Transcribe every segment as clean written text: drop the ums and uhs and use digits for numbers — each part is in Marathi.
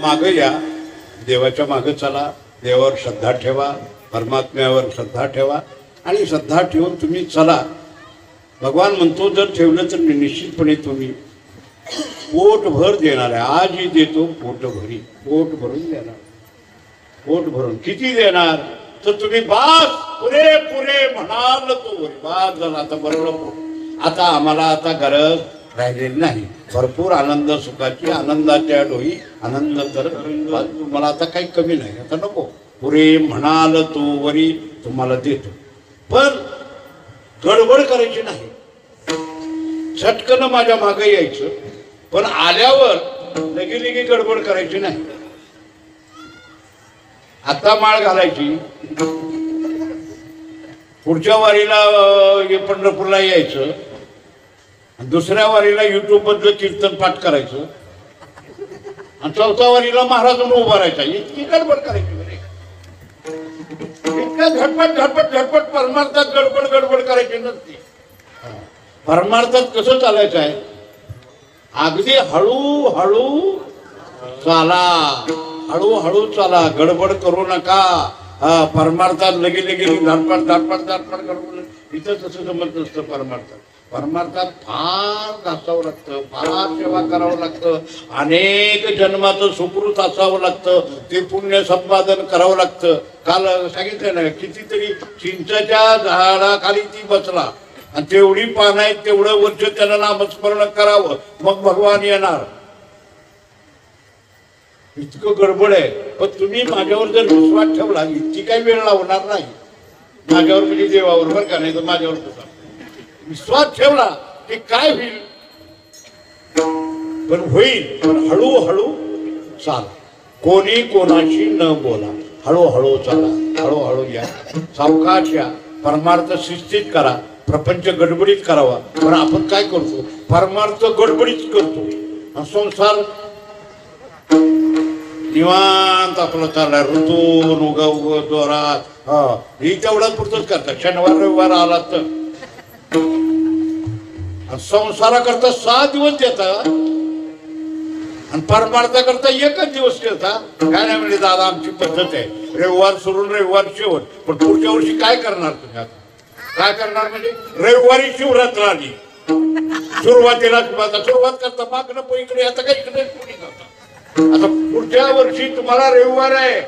मागे या, देवाच्या मागे चला, देवावर श्रद्धा ठेवा, परमात्म्यावर श्रद्धा ठेवा आणि श्रद्धा ठेवून तुम्ही चला. भगवान म्हणतो जर ठेवलं तर निश्चितपणे तुम्ही पोटभर देणार आहे. आजही देतो पोटभरी, पोट भरून देणार. पोट भरून किती देणार तर तुम्ही बास पुरे पुरे म्हणाल तो बास झाला. आता बरोबर आता आम्हाला आता गरज राहिलेली नाही. भरपूर आनंद सुखाची, आनंदाच्या डोई आनंद तर तुम्हाला आता काही कमी नाही. आता नको पुरे म्हणाल तो वरी तुम्हाला देतो. पण गडबड करायची नाही. झटकन माझ्या मागे यायचं, पण आल्यावर लगी गडबड करायची नाही. आता माळ घालायची, पुढच्या वारीला पंढरपूरला यायचं, दुसऱ्या वारीला युट्यूब मधलं कीर्तन पाठ करायचं, आणि चौथ्या वारीला महाराज उभा राहायचा. इतकी गडबड करायची बरे. इतक्या झटपट झटपट झटपट परमार्थात गडबड गडबड करायची नसते. परमार्थात कसं चालायचं आहे, अगदी हळूहळू चाला, हळूहळू चाला, गडबड करू नका. परमार्थात लगे धडपड धडपड धडपड गडबड इथं तसं जमत नसतं. परमार्थात फार घासावं लागतं, फार सेवा करावं लागतं, अनेक जन्माचं सुकृत असावं लागतं, ते पुण्य संपादन करावं लागतं. काल सांगितलं ना, कितीतरी चिंचाच्या झाडाखाली ती बसला आणि तेवढी पानं आहेत तेवढं वर्ष त्याला नामस्मरण करावं, मग भगवान येणार. इतकं गडबड आहे. पण तुम्ही माझ्यावर जर विश्वास ठेवला, इतकी काही वेळ लावणार नाही माझ्यावर, म्हणजे देवावर बरं का, नाही तर माझ्यावर तुझा विश्वास ठेवला की काय होईल, पण होईल. पण हळूहळू चाला, कोणी कोणाशी न बोला, हळूहळू चाला, हळूहळू या, सावकाश या. परमार्थ शिस्तीत करा, प्रपंच गडबडीत करावा. पण आपण काय करतो, परमार्थ गडबडीत करतो, संसार निवांत आपलं चाललाय, ऋतून उग जोरात. ही तेवढाच पुरतच करतात. शनिवार रविवार आला तर संसाराकरता 6 दिवस देतात आणि परमार्थाकरता 1च दिवस देतात. काय नाही म्हणजे दादा आमची पद्धत आहे, रविवार सोडून रविवार शेवट. पण पुढच्या वर्षी काय करणार तुम्ही? आता काय करणार म्हणजे रविवारी शिवरात्र आली, सुरुवातीला सुरुवात करता मागणं इकडे, आता काय इकडे कोणी करता. आता पुढच्या वर्षी तुम्हाला रविवार आहे,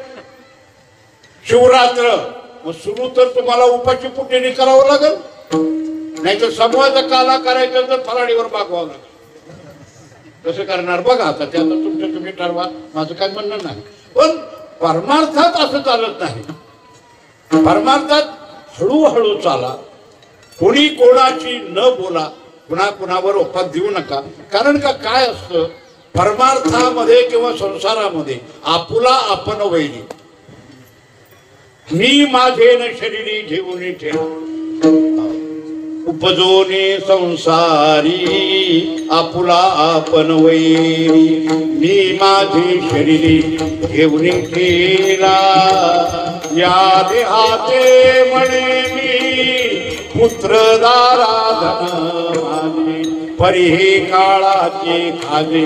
शिवरात्र, मग सुरू तर तुम्हाला उपाची पुटेने करावं लागेल, नाही तर समूहाचा काला करायचा तर फराळीवर मागवावं लागेल. कसं करणार बघा. आता ते आता तुमचं तुम्ही ठरवा, माझं काय म्हणणं नाही. पण परमार्थात असं चालत नाही. परमार्थात हळूहळू चाला, कोणी कोणाची न बोला, कुणावर ओपात देऊ नका. कारण का काय असतं परमार्थामध्ये किंवा संसारामध्ये, आपुला आपण वैरी, मी माझे न शरीरी घेऊन ठेवा, उपजोने संसारी आपुला आपण वैरी, मी माझे शरीरी घेऊन ठेला, या देहाचे म्हणे मी पुत्रदारा धन माझे, परी हे काळाचे खाजे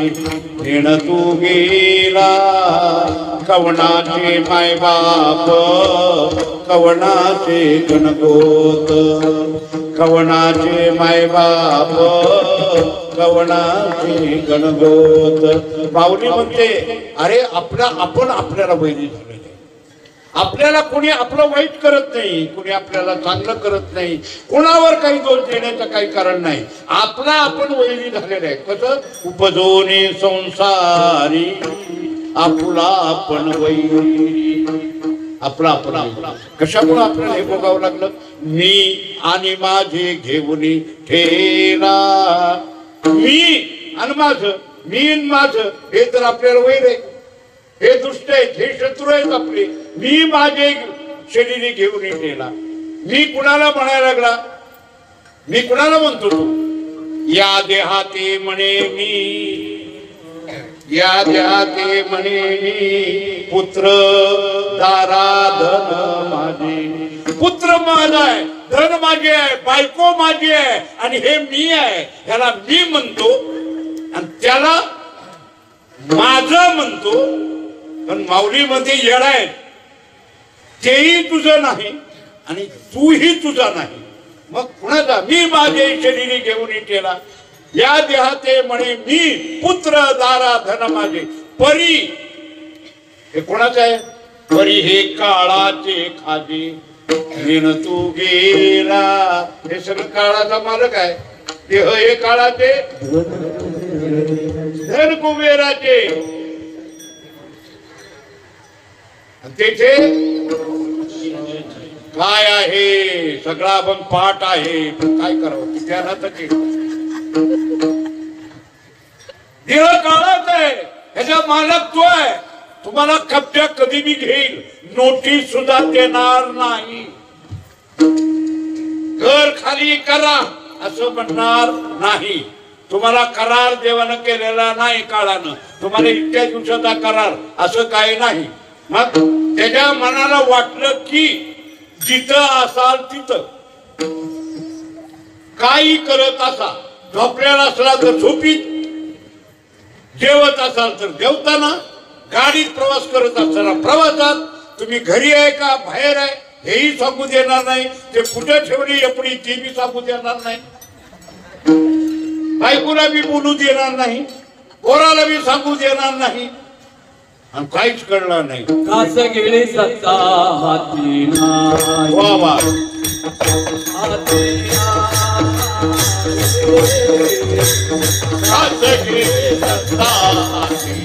नेण तू गेला, कवनाचे मायबाप कवनाचे गणगोत, कवनाचे मायबाप कवनाचे गणगोत. माऊली म्हणते अरे आपण आपल्याला वैरी झालेले, आपल्याला कोणी आपलं वाईट करत नाही, कोणी आपल्याला चांगलं करत नाही, कोणावर काही दोष देण्याचं काही कारण नाही. आपला आपण वैरी झालेला आहे. कसं उपजोनी संसारी आपुला आपण वैरी. आपला आपला कशामुळे आपल्याला हे भोगावं लागलं? मी आणि माझे घेऊन ठेला. मी आणि माझं, मी आणि माझं हे तर आपल्याला वैर आहे. हे दुष्ट आहेत, हे शत्रू आहेत आपले. मी माझे शरीरी घेऊन ठेला. मी कुणाला म्हणायला लागला? मी कुणाला म्हणतो? तू या देहाते म्हणे मी, या देहाते म्हणे मी, पुत्र दारा धन माझे. पुत्र माझा आहे, धन माझे आहे, बायको माझी आहे, आणि हे मी आहे. ह्याला मी म्हणतो आणि त्याला माझं म्हणतो. पण माऊलीमध्ये येडा आहे, तेही तुझं नाही आणि तूही तुझा नाही. मग कुणाचा? मी माझे शरीरी घेऊन केला. या देहाते म्हणे मी, पुत्र दारा धन माझे. परी हे कोणाचं आहे? परी हे काळाचे खाजे, घेण तू गेला. हे सगळं काळाचा मालक आहे. देह हे काळाचे, धन कुबेराचे. तेथे काय आहे? सगळा आपण पाठ आहे. काय करावं? त्याला देह काळाच आहे, ह्याचा मालक तो आहे. तुम्हाला कब्जा कधी बी घेईल, नोटीस सुद्धा देणार नाही. घर खाली करा असं म्हणणार नाही. तुम्हाला करार देवानं केलेला नाही. काळानं तुम्हाला इतक्या दिवसाचा करार असं काही नाही. मग त्याच्या मनाला वाटलं की जिथं असाल तिथं, काही करत असा, झोपलेला असला तर झोपीत, जेवत असाल तर जेवताना, गाडीत प्रवास करत असताना प्रवासात, तुम्ही घरी आहे का बाहेर आहे हेही सांगू देणार नाही. ते कुठे ठेवली एपडी ती बी सांगू देणार नाही. बायकोला बी बोलू देणार नाही, पोराला बी सांगू देणार नाही, आणि काहीच करणार नाही. कास गेली सत्ता हाती नाही. वा वा. कास गेली सत्ता हाती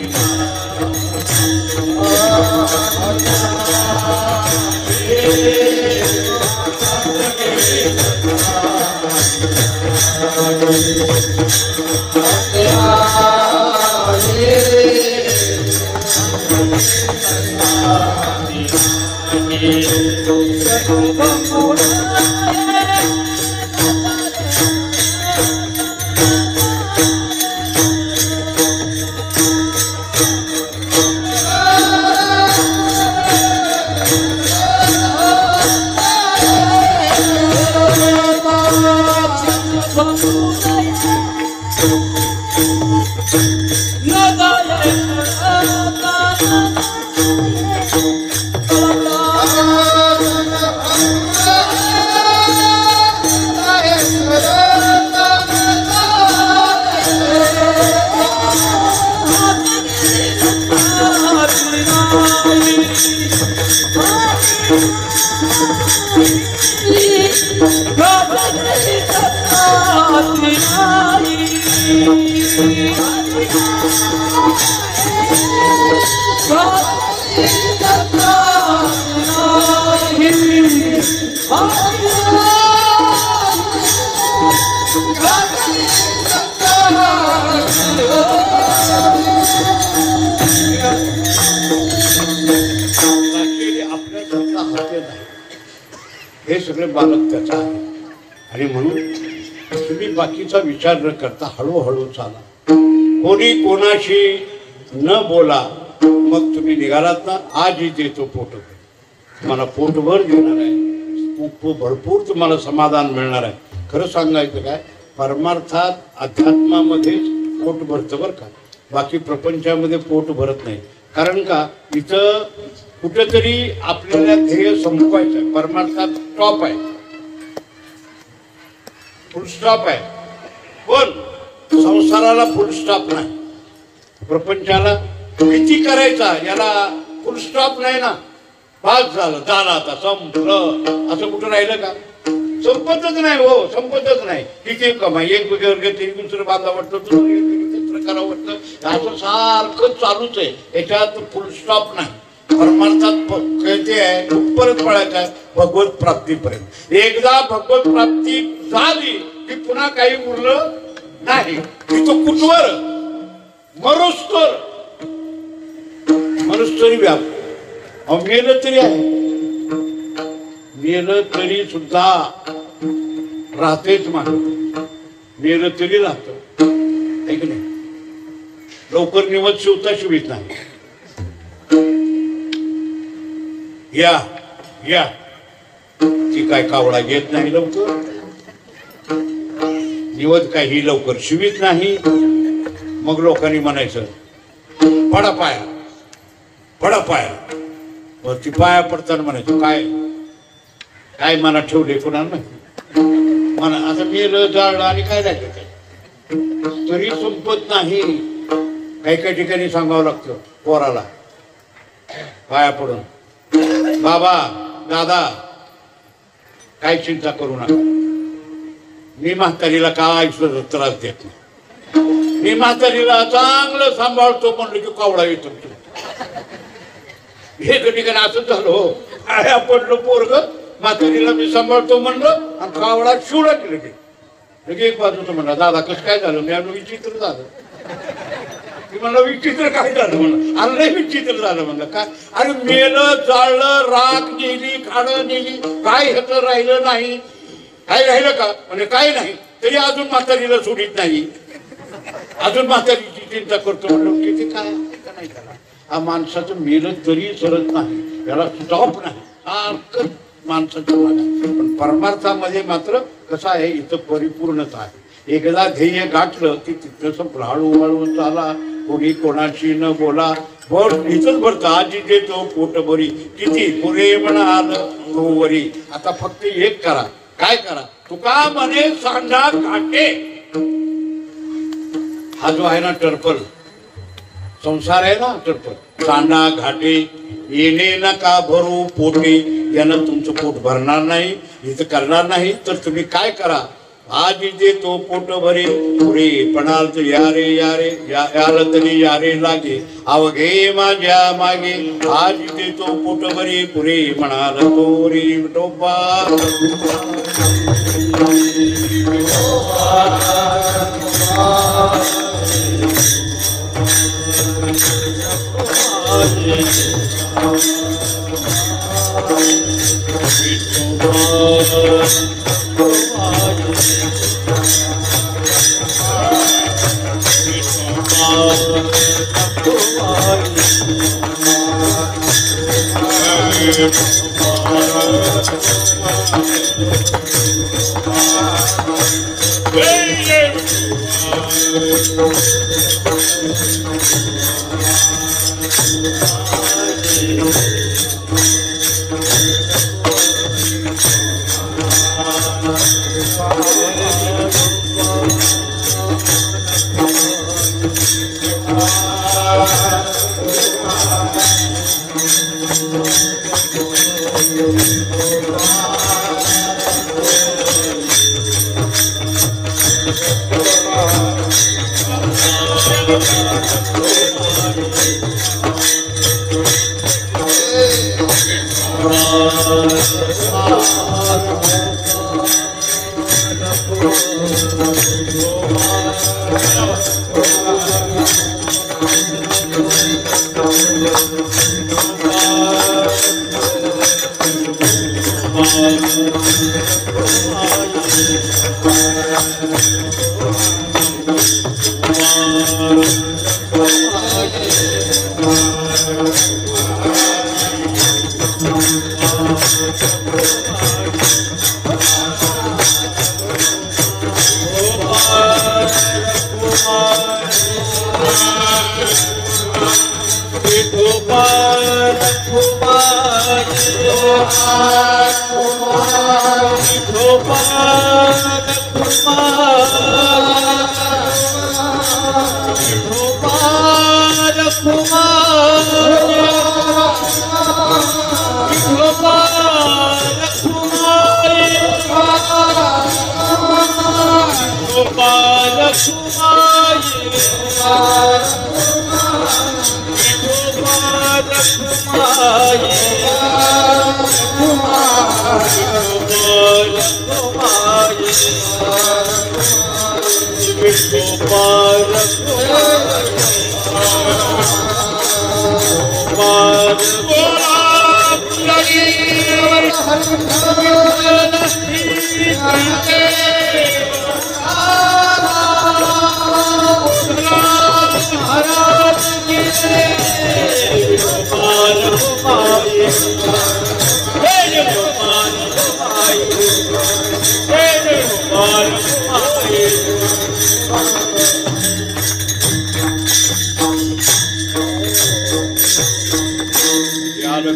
हे सगळे बालक त्याचा आहे. आणि म्हणून तुम्ही बाकीचा विचार न करता हळूहळू चाला. कोणी कोणाशी न बोला. मग तुम्ही निघालात ना, आजही देतो पोटभर, तुम्हाला पोटभर देणार आहे. भरपूर तुम्हाला समाधान मिळणार आहे. खरं सांगायचं काय, परमार्थात अध्यात्मामध्येच पोट भरतं बरं का. बाकी प्रपंचामध्ये पोट भरत नाही. कारण का, इथं कुठेतरी आपल्याला ध्येय संपवायचं. परमार्थात स्टॉप आहे, फुल स्टॉप आहे. पण संसाराला फुल स्टॉप नाही. प्रपंचाला किती करायचा याला फुल स्टॉप नाही ना. पास झालं झालं आता संपलं असं कुठं राहिलं का? संपतच नाही हो, संपतच नाही. किती कमाई एक वर्ग दुसरं बांधा वाटतं दुसरं करावं वाटतं असं सारखं चालूच आहे. याच्यात फुल स्टॉप नाही. परमार्थात कळते आहे कुठपर्यंत पळायचं आहे भगवत प्राप्तीपर्यंत. एकदा भगवत प्राप्ती झाली की पुन्हा काही उरलं नाही. की तो कुठवर मरुस्तरी व्याप मेलं तरी आहे. मेलं तरी सुद्धा राहतेच माणूस. मेलं तरी राहतो ऐक नाही. लवकर निवत शिवता शिवित नाही. या या ती काय कावळा घेत नाही लवकर. निवत काय ही लवकर शिवित नाही. मग लोकांनी म्हणायचं पडा पाया पडा पाया. ती पाया पडताना म्हणायचं काय काय मनात ठेवले कुणाला माहिती. म्हणा आता मेलं जाळलं आणि काय राहिलं तरी संपत नाही. काही काही ठिकाणी सांगावं लागतं पोराला पाया पडून बाबा दादा काय चिंता करू नका. मी म्हातारीला काय त्रास देत नाही. मी म्हातारीला चांगलं सांभाळतो म्हणलं की कावळा येतो. हे ठिकाणी असंच झालं हो. पाया पडलं पोरग म्हातारीला मी सांभाळतो म्हणलं आणि कावळा शिवला की लगे एक बाजूचं म्हणला दादा कसं काय झालं. मी विचित्र झालं. ती म्हणलं विचित्र काय झालं म्हणलं. अरे विचित्र झालं म्हणलं काय. अरे मेलं जाळलं राख नेली खाडं नेली काय ह्याचं राहिलं नाही. काय राहिलं का म्हणजे काय नाही. तरी अजून म्हातारीला सोडित नाही. अजून म्हातारीची चिंता करतो म्हणलं किती काय नाही त्याला. हा माणसाचं मेलं तरी सरत नाही. याला स्टॉप नाही. सारखं माणसाचं मागा. पण परमार्थामध्ये मात्र कसं आहे इथं परिपूर्णता आहे. एकदा ध्येय गाठलं की तिथं हळूहळू चाला. कोणी कोणाशी न बोला. बस इथंच भरतं आजी देतो पोट भरी किती पुरे म्हणाल तो वरी. आता फक्त एक करा. काय करा. तुका म्हणे सांडा घाटे. हा जो आहे ना टर्पल संसार आहे ना टर्पल सांडा घाटे येणे नका भरू पोटे. यानं तुमचं पोट भरणार नाही इथं करणार नाही. तर तुम्ही काय करा. आज देतो पोट भरे पुरे पणाल तर यारे यारे याला तरी यारे लागे अवघे माझ्या मागे. आज देतो पोट भरे पुरे म्हणाल तो रे विठोबा.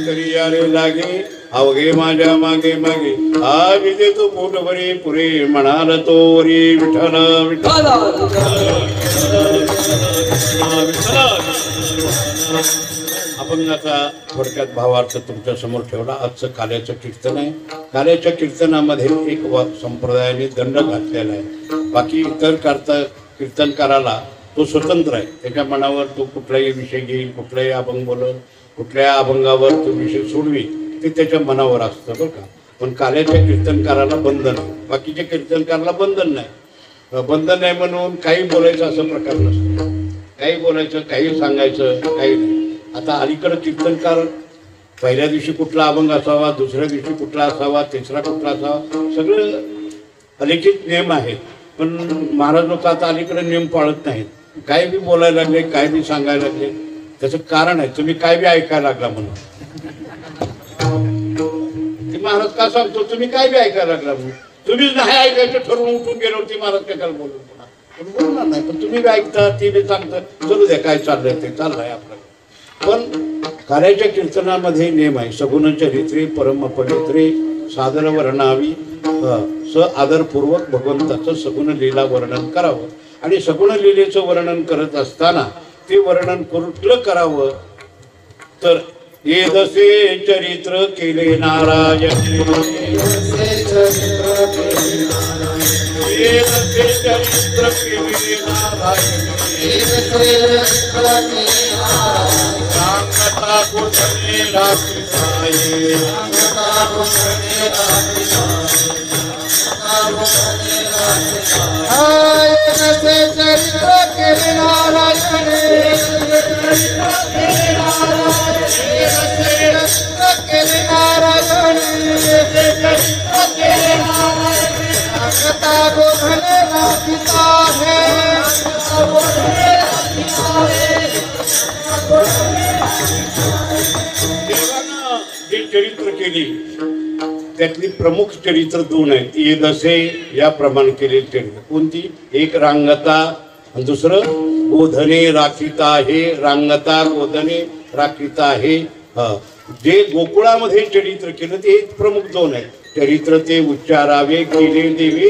तरी यारे लागे अवघे माझ्या मागे मागे आज देतो पोट भरे पुरे म्हणाल तो वरी विठ्ठल विठ्ठल. अभंगाचा थोडक्यात भावार्थ तुमच्या समोर ठेवला. आजचं काल्याचं कीर्तन आहे. काल्याच्या कीर्तनामध्ये एक संप्रदायाने दंड घातलेला आहे. बाकी इतर कीर्तनकाराला तो स्वतंत्र आहे. त्याच्या मनावर तो कुठलाही विषय घेईल, कुठलाही अभंग बोलल, कुठल्या अभंगावर तो विषय सोडवी, ते त्याच्या मनावर असतं बरं का. पण काल्याच्या कीर्तनकाराला बंधन आहे, बाकीच्या कीर्तनकाराला बंधन नाही. बंधन नाही म्हणून काही बोलायचं असं प्रकार नसतो. काही बोलायचं, काही सांगायचं, काही नाही. आता अलीकडं कीर्तनकार पहिल्या दिवशी कुठला अभंग असावा, दुसऱ्या दिवशी कुठला असावा, तिसरा कुठला असावा, सगळं अलिखित नियम आहेत. पण महाराज लोक आता अलीकडे नियम पाळत नाहीत. काय बी बोलायला लागले, काय बी सांगायला लागले. त्याचं कारण आहे तुम्ही काय बी ऐकायला लागला म्हणून. ती महाराज का सांगतो तुम्ही काय बी ऐकायला लागला म्हणून. तुम्हीच नाही ऐकायचं ठरवून उठून गेल्यावरती महाराज काय बोलून बोलणार नाही. पण तुम्ही बी ऐकता, ती बी सांगता, चलू द्या काय चाललंय ते चाललंय आपलं. पण कार्याच्या कीर्तनामध्ये नियम आहे. सगुण चरित्रे परम पवित्रे सादर वर्णावी स आदरपूर्वक भगवंताचं सगुण लीला वर्णन करावं. आणि सगुण लीलेचं वर्णन करत असताना ते वर्णन कुठलं करावं तर येदसे चरित्र केले नारायण, येदसे चरित्र केले नारायण, सांगता कुठले राखिताये, चरित्र केले नारायण, केले नारायण, सांगता कुठले राखिता है. देवानं जी चरित्र केली त्यातली प्रमुख चरित्र दोन आहेत. येदसे याप्रमाणे केलेली चरित्र कोणती? एक रांगता आणि दुसरं गोधने राखिता हे. रांगता गोधने राखिता हे. जे गोकुळामध्ये चरित्र केलं ते प्रमुख दोन आहेत. चरित्र ते उच्चारावे केले देवे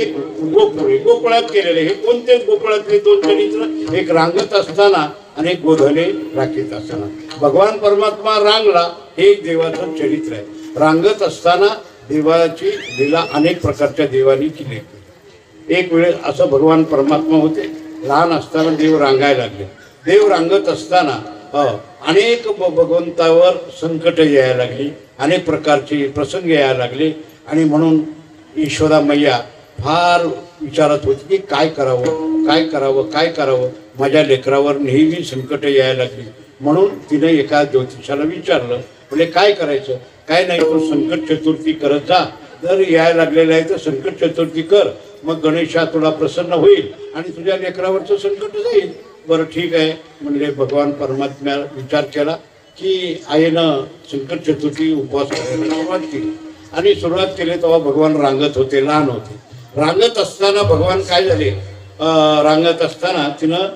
गोकुळे, गोकुळात केलेले. हे कोणतेच गोकुळातले दोन चरित्र, एक रांगत असताना आणि एक गोधने राखीत असताना. भगवान परमात्मा रांगला हे एक देवाचं चरित्र आहे. रांगत असताना देवाची लीला अनेक प्रकारच्या देवांनी केली. एक वेळेस असं भगवान परमात्मा होते, लहान असताना देव रांगायला लागले. देव रांगत असताना अनेक भगवंतावर संकट यायला लागली, अनेक प्रकारचे प्रसंग यायला लागले. आणि म्हणून यशोदा मैया फार विचारत होती की काय करावं, काय करावं, काय करावं. माझ्या लेकरावर नेहमी संकट यायला लागली. म्हणून तिने एका ज्योतिषाला विचारलं, म्हणजे काय करायचं? काय नाही, तू संकट चतुर्थी करत जा. जर यायला लागलेलं आहे तर संकट चतुर्थी कर, मग गणेशा तुला प्रसन्न होईल आणि तुझ्या लेकरावरचं संकट जाईल. बरं ठीक आहे म्हणजे भगवान परमात्म्या विचार केला की आईनं संकट चतुर्थी उपवास करायला सुरुवात केली. आणि सुरुवात केली तेव्हा भगवान रांगत होते, लहान होते. रांगत असताना भगवान काय झाले, रांगत असताना तिनं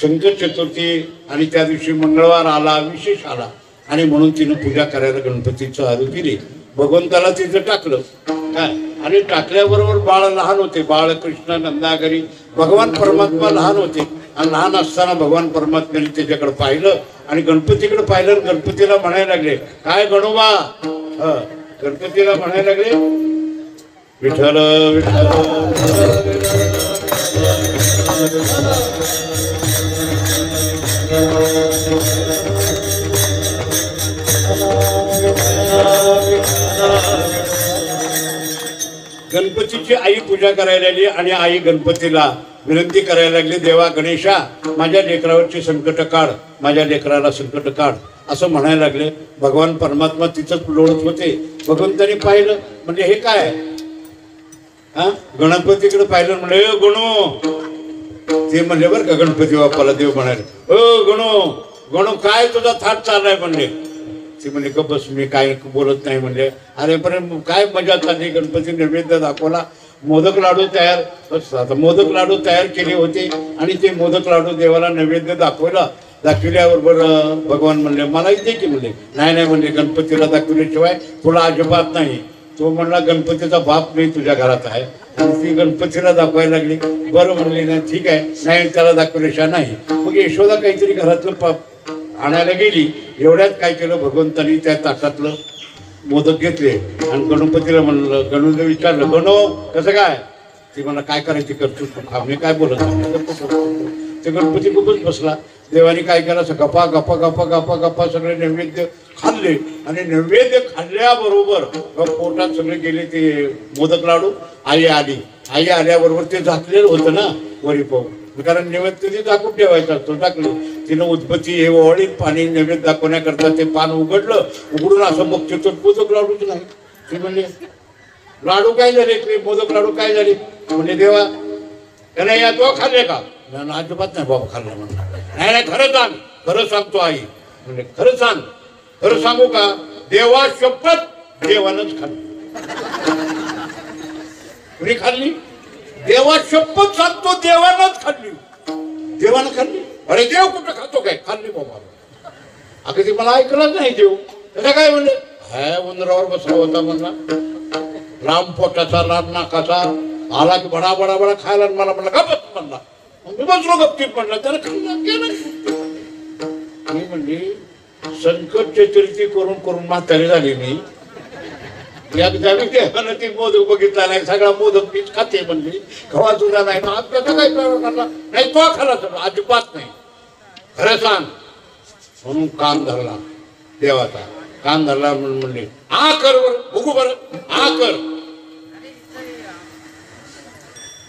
संकट चतुर्थी आणि त्या दिवशी मंगळवार आला, विशेष आला. आणि म्हणून तिनं पूजा करायला गणपतीचं आरू दिली. भगवंताला तिथं टाकलं काय. आणि टाकल्याबरोबर बाळ लहान होते, बाळकृष्ण नंदागरी. भगवान परमात्मा लहान होते आणि लहान असताना भगवान परमात्म्याने त्याच्याकडे पाहिलं आणि गणपतीकडे पाहिलं. गणपतीला म्हणायला लागले, काय गणोबा? गणपतीला म्हणायला लागले, विठ्ठल विठ्ठल. गणपतीची आई पूजा करायला लागली आणि आई गणपतीला विनंती करायला लागली, देवा गणेशा माझ्या लेकरावरची संकट काढ, माझ्या लेकराला संकट काढ असं म्हणायला लागले. भगवान परमात्मा तिथंच लोळत होते. भगवंतानी पाहिलं, म्हणजे हे काय हा गणपतीकडे पाहिलं, म्हणले गणू. ते म्हणले बरं का गणपती बाप्पाला देव म्हणाले, गणू गणू काय तुझा थाट चाललाय म्हणले. ते म्हणले का बस मी काय बोलत नाही म्हणले. अरे पण काय मजा चालली, गणपती नैवेद्य दाखवला, मोदक लाडू तयार, आता मोदक लाडू तयार केले होते आणि ते मोदक लाडू देवाला नैवेद्य दाखविल्याबरोबर भगवान म्हणले मला इथे की म्हणले, नाही नाही म्हणले, गणपतीला दाखविल्याशिवाय तुला अजिबात नाही. तो म्हणला गणपतीचा बाप मी तुझ्या घरात आहे. आणि ती गणपतीला दाखवायला लागली. बरं म्हणले ना ठीक आहे, नाही त्याला दाखवल्याशिवाय नाही. मग यशोदा काहीतरी घरातलं आणायला गेली. एवढ्यात काय केलं, भगवंतानी त्या ताटातलं मोदक घेतले आणि गणपतीला म्हणलं, गणूला विचारलं, गणू कसं काय. ती म्हणा काय करायची करतो तू खा, मी काय बोलत नाही. ते गणपती खूपच बसला. देवानी काय केलं, असं गप्पा गप्पा गप्पा गप्पा गप्पा सगळे नैवेद्य खाल्ले आणि नैवेद्य खाल्ल्याबरोबर पोटात सगळे गेले ते मोदक लाडू. आई आली. आई आल्याबरोबर ते झाकलेलं होतं ना वरी पाहून, कारण नैवेद्य ते झाकून ठेवायचा असतो. टाकले तिनं उदबत्ती हे ओळीत पाणी नैवेद्य दाखवण्याकरता ते पान उघडलं. उघडून असं बघते तर मोदक लाडूच नाही. ते म्हणले लाडू काय झाले, ते मोदक लाडू काय झाले. म्हणजे देवा त्याने या तो खाल्ले का, अजिबात नाही बाबा खाल्ला म्हणून. नाही नाही खरं सांग, खरं सांगतो आई. म्हणजे खरं सांग, खरं सांगू का, देवा शपथ देवानच खाल्ली. कुणी खाल्ली, देवा शपथ सांगतो देवानच खाल्ली. देवानं खाल्ली. अरे देव कुठं खातो काय, खाल्ली बाबा. अगदी मला ऐकलंच नाही देव. त्याला काय म्हणले, हाय उंदरावर बसला होता म्हणला, लांब पोटाचा लांब नाकाचा, आला की बडा बडा बडा खायला. मला म्हणला गप्प म्हणला, मी बसलो गप्पीत म्हणला. त्याला खाल्ला गेलं. मी म्हणली संकट चतुर्थी करून करून म्हातारी झाली मी. एकदा मी देवानं ती मोदक बघितला नाही, सगळा मोदक मीच खाते म्हणली. खवा सुद्धा नाही. आपल्याचा काय करला नाही, तो खाला सगळं अजिबात नाही. खरं सांग म्हणून कान धरला देवाचा. कान धरला म्हणून म्हणले आ कर बर बघू बरं, आ कर.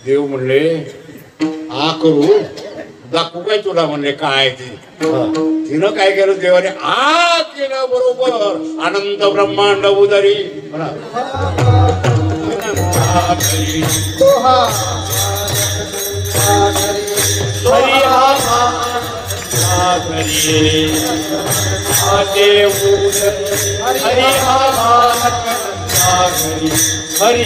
देव म्हणले आ करू दाखवू काय तुला, म्हणले काय ते. तिनं काय केलं, देवाने आ केलं बरोबर. आनंद ब्रह्मांड उदरी हरी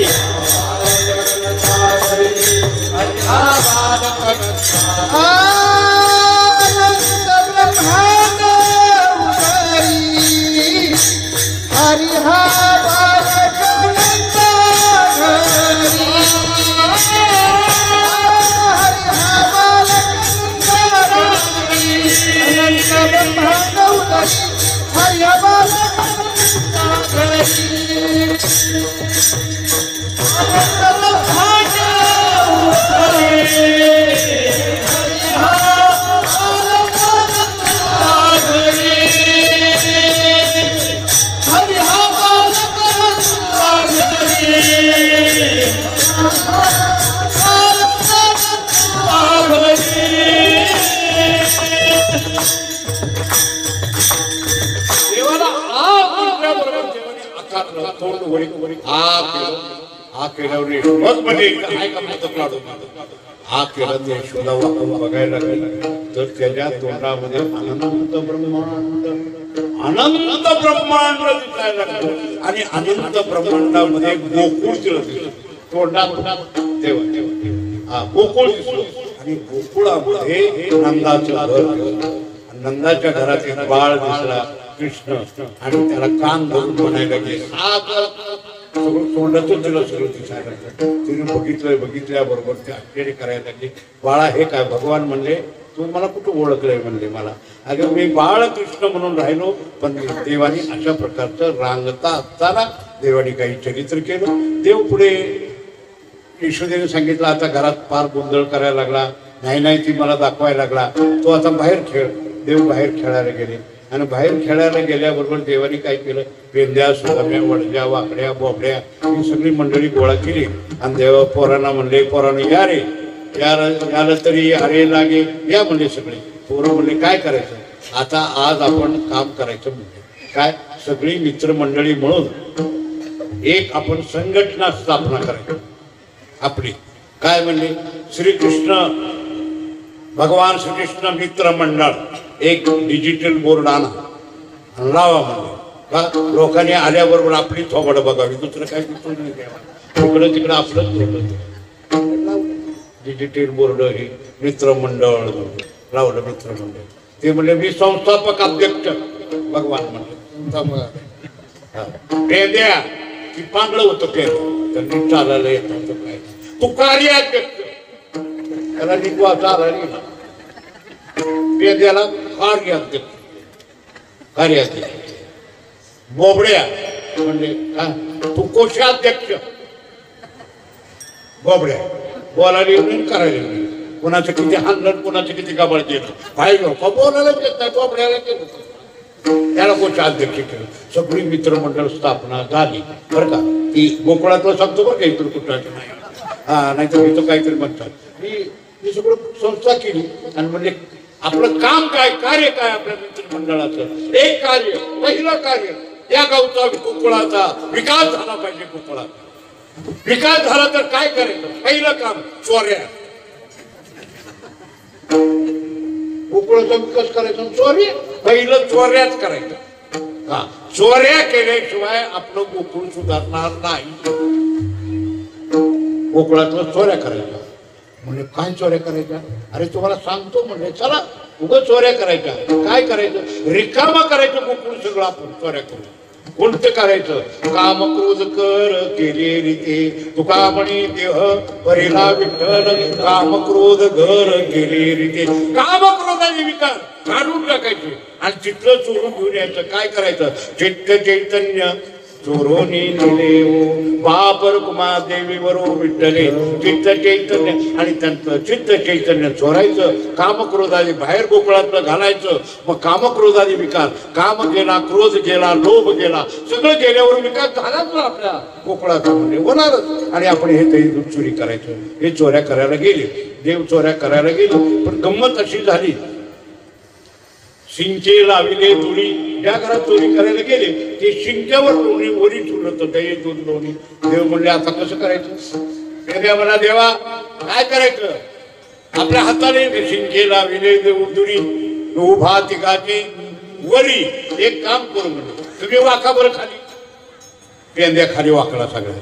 बघायला तर त्याच्या तोंडामध्ये अनंत ब्रह्मांड दिसायला लागलं आणि अनंत ब्रह्मांडामध्ये गोकुळ तोंडात देवा गोकुळ दिसलो. आणि गोकुळामध्ये नंदाचं घर, नंदाच्या घरात एक बाळ दिसला कृष्ण. आणि त्याला कान धरून म्हणायला गेले तोंडातून तिला सगळं दिसायला लागलं. तिने बघितल्याबरोबर ते आश्चर्य करायला लागले. बाळा हे काय. भगवान म्हणले तू मला कुठं ओळखलंय म्हणले. मला अगं मी बाळ कृष्ण म्हणून राहिलो. पण देवाने अशा प्रकारचं रांगता असताना देवाने काही चरित्र केलं. देव पुढे यशोदेने सांगितलं आता घरात फार गोंधळ करायला लागला. नाही ती मला दाखवायला लागला. तो आता बाहेर खेळ. देव बाहेर खेळायला गेले आणि बाहेर खेळायला गेल्याबरोबर देवाने काय केलं, पेंद्या सुदाम्या वडज्या वाकड्या बोबड्या ही सगळी मंडळी गोळा केली आणि देवा पोरांना म्हणले, पोरांना या रे, याला तरी अरे लागे या म्हणले. सगळे पोरं म्हणले काय करायचं आता, आज आपण काम करायचं म्हणजे काय, सगळी मित्रमंडळी म्हणून एक आपण संघटना स्थापना करायची आपली. काय म्हणले, श्रीकृष्ण भगवान श्रीकृष्ण मित्र मंडळ एक डिजिटल बोर्ड आणा आणि लावा म्हणले. का लोकांनी आल्याबरोबर आपली थोबड बघावी, दुसरं काही दिसून नाही द्यावं, इकडं तिकडं आपलं डिजिटल बोर्ड हे मित्रमंडळ लावलं. मित्रमंडळ ते म्हणले मी संस्थापक अध्यक्ष भगवान म्हणले. पेंद्या की पांगळ होतं पेंद्या, त्यांनी चालायला येत नव्हतं काय, तू कार्याध्यक्ष, त्याला निघवा चालायला पेंद्याला कार्याध्यक्ष. बोबड्या म्हणजे तू कोषाध्यक्ष. बोबड्या बोलायला येऊन करायला नाही, कोणाचं किती हाणलं कोणाचं किती गाबळ केलं पाहिजे बोलायला येत नाही, बोबड्याला केलं, त्याला कोषाध्यक्ष केलं. सगळी मित्रमंडळ स्थापना झाली बरं का. ती गोकुळातलं सांगतो बरं का, इतर कुठल्याचं नाही. हा नाहीतर मी तो काहीतरी म्हणतात. मी सगळं संस्था केली आणि म्हणजे आपलं काम काय, कार्य काय आपल्या मित्रमंडळाचं. एक कार्य, पहिलं कार्य, या गावचा गोकुळाचा विकास झाला पाहिजे. गोकुळाचा विकास झाला तर काय करायचं, पहिलं काम चोऱ्या. गोकुळाचा विकास करायचा, चोऱ्या पहिलं चोऱ्याच करायचं. हा चोऱ्या केल्याशिवाय आपलं गोकुळ सुधारणार नाही. गोकुळातलं चोऱ्या करायच्या. म्हणजे काय चोऱ्या करायच्या, अरे तुम्हाला सांगतो म्हणजे चला उगाच चोऱ्या करायच्या. काय करायचं, रिकामा करायचं गोकुळ सगळं आपण चोऱ्या करू. कोणतं करायचं, काम क्रोध कर केले रीते तुका म्हणे देह परिला विठ्ठल, काम क्रोध घर केले रीते. काम क्रोधाचे विकार काढून टाकायचे आणि तिथलं चोरून घेऊन यायचं. काय करायचं, चित्त चैतन्य चोरोनी नेले बापर कुमार देवीवरो विठ्ठले. चित्त चैतन्य आणि त्यांचं चित्त चैतन्य चोरायचं, कामक्रोधादी बाहेर गोकुळातलं घालायचं. मग कामक्रोधादी विकार, काम गेला, क्रोध गेला, लोभ गेला, सगळं गेल्यावर विकार झालाच ना आपल्या गोकुळाचा, म्हणजे होणारच. आणि आपण हे तरी दूध चोरी करायचं. हे चोऱ्या करायला गेले, देव चोऱ्या करायला गेले. पण गंमत अशी झाली, शिंके लाविले दोरी. ज्या घरात चोरी करायला गेले ते शिंक्यावर लोणी वरी ठेवलं होतं, ते दोन लोणी. देव म्हणले आता कसं करायचं. पेंद्या म्हणा, देवा काय करायचं, आपल्या हाताने शिंके लाविले दोरी उभा तिघाची वरी. एक काम करू म्हणजे तुम्ही वाका बरं खाली. पेंद्या खाली वाकडा सगळ्या,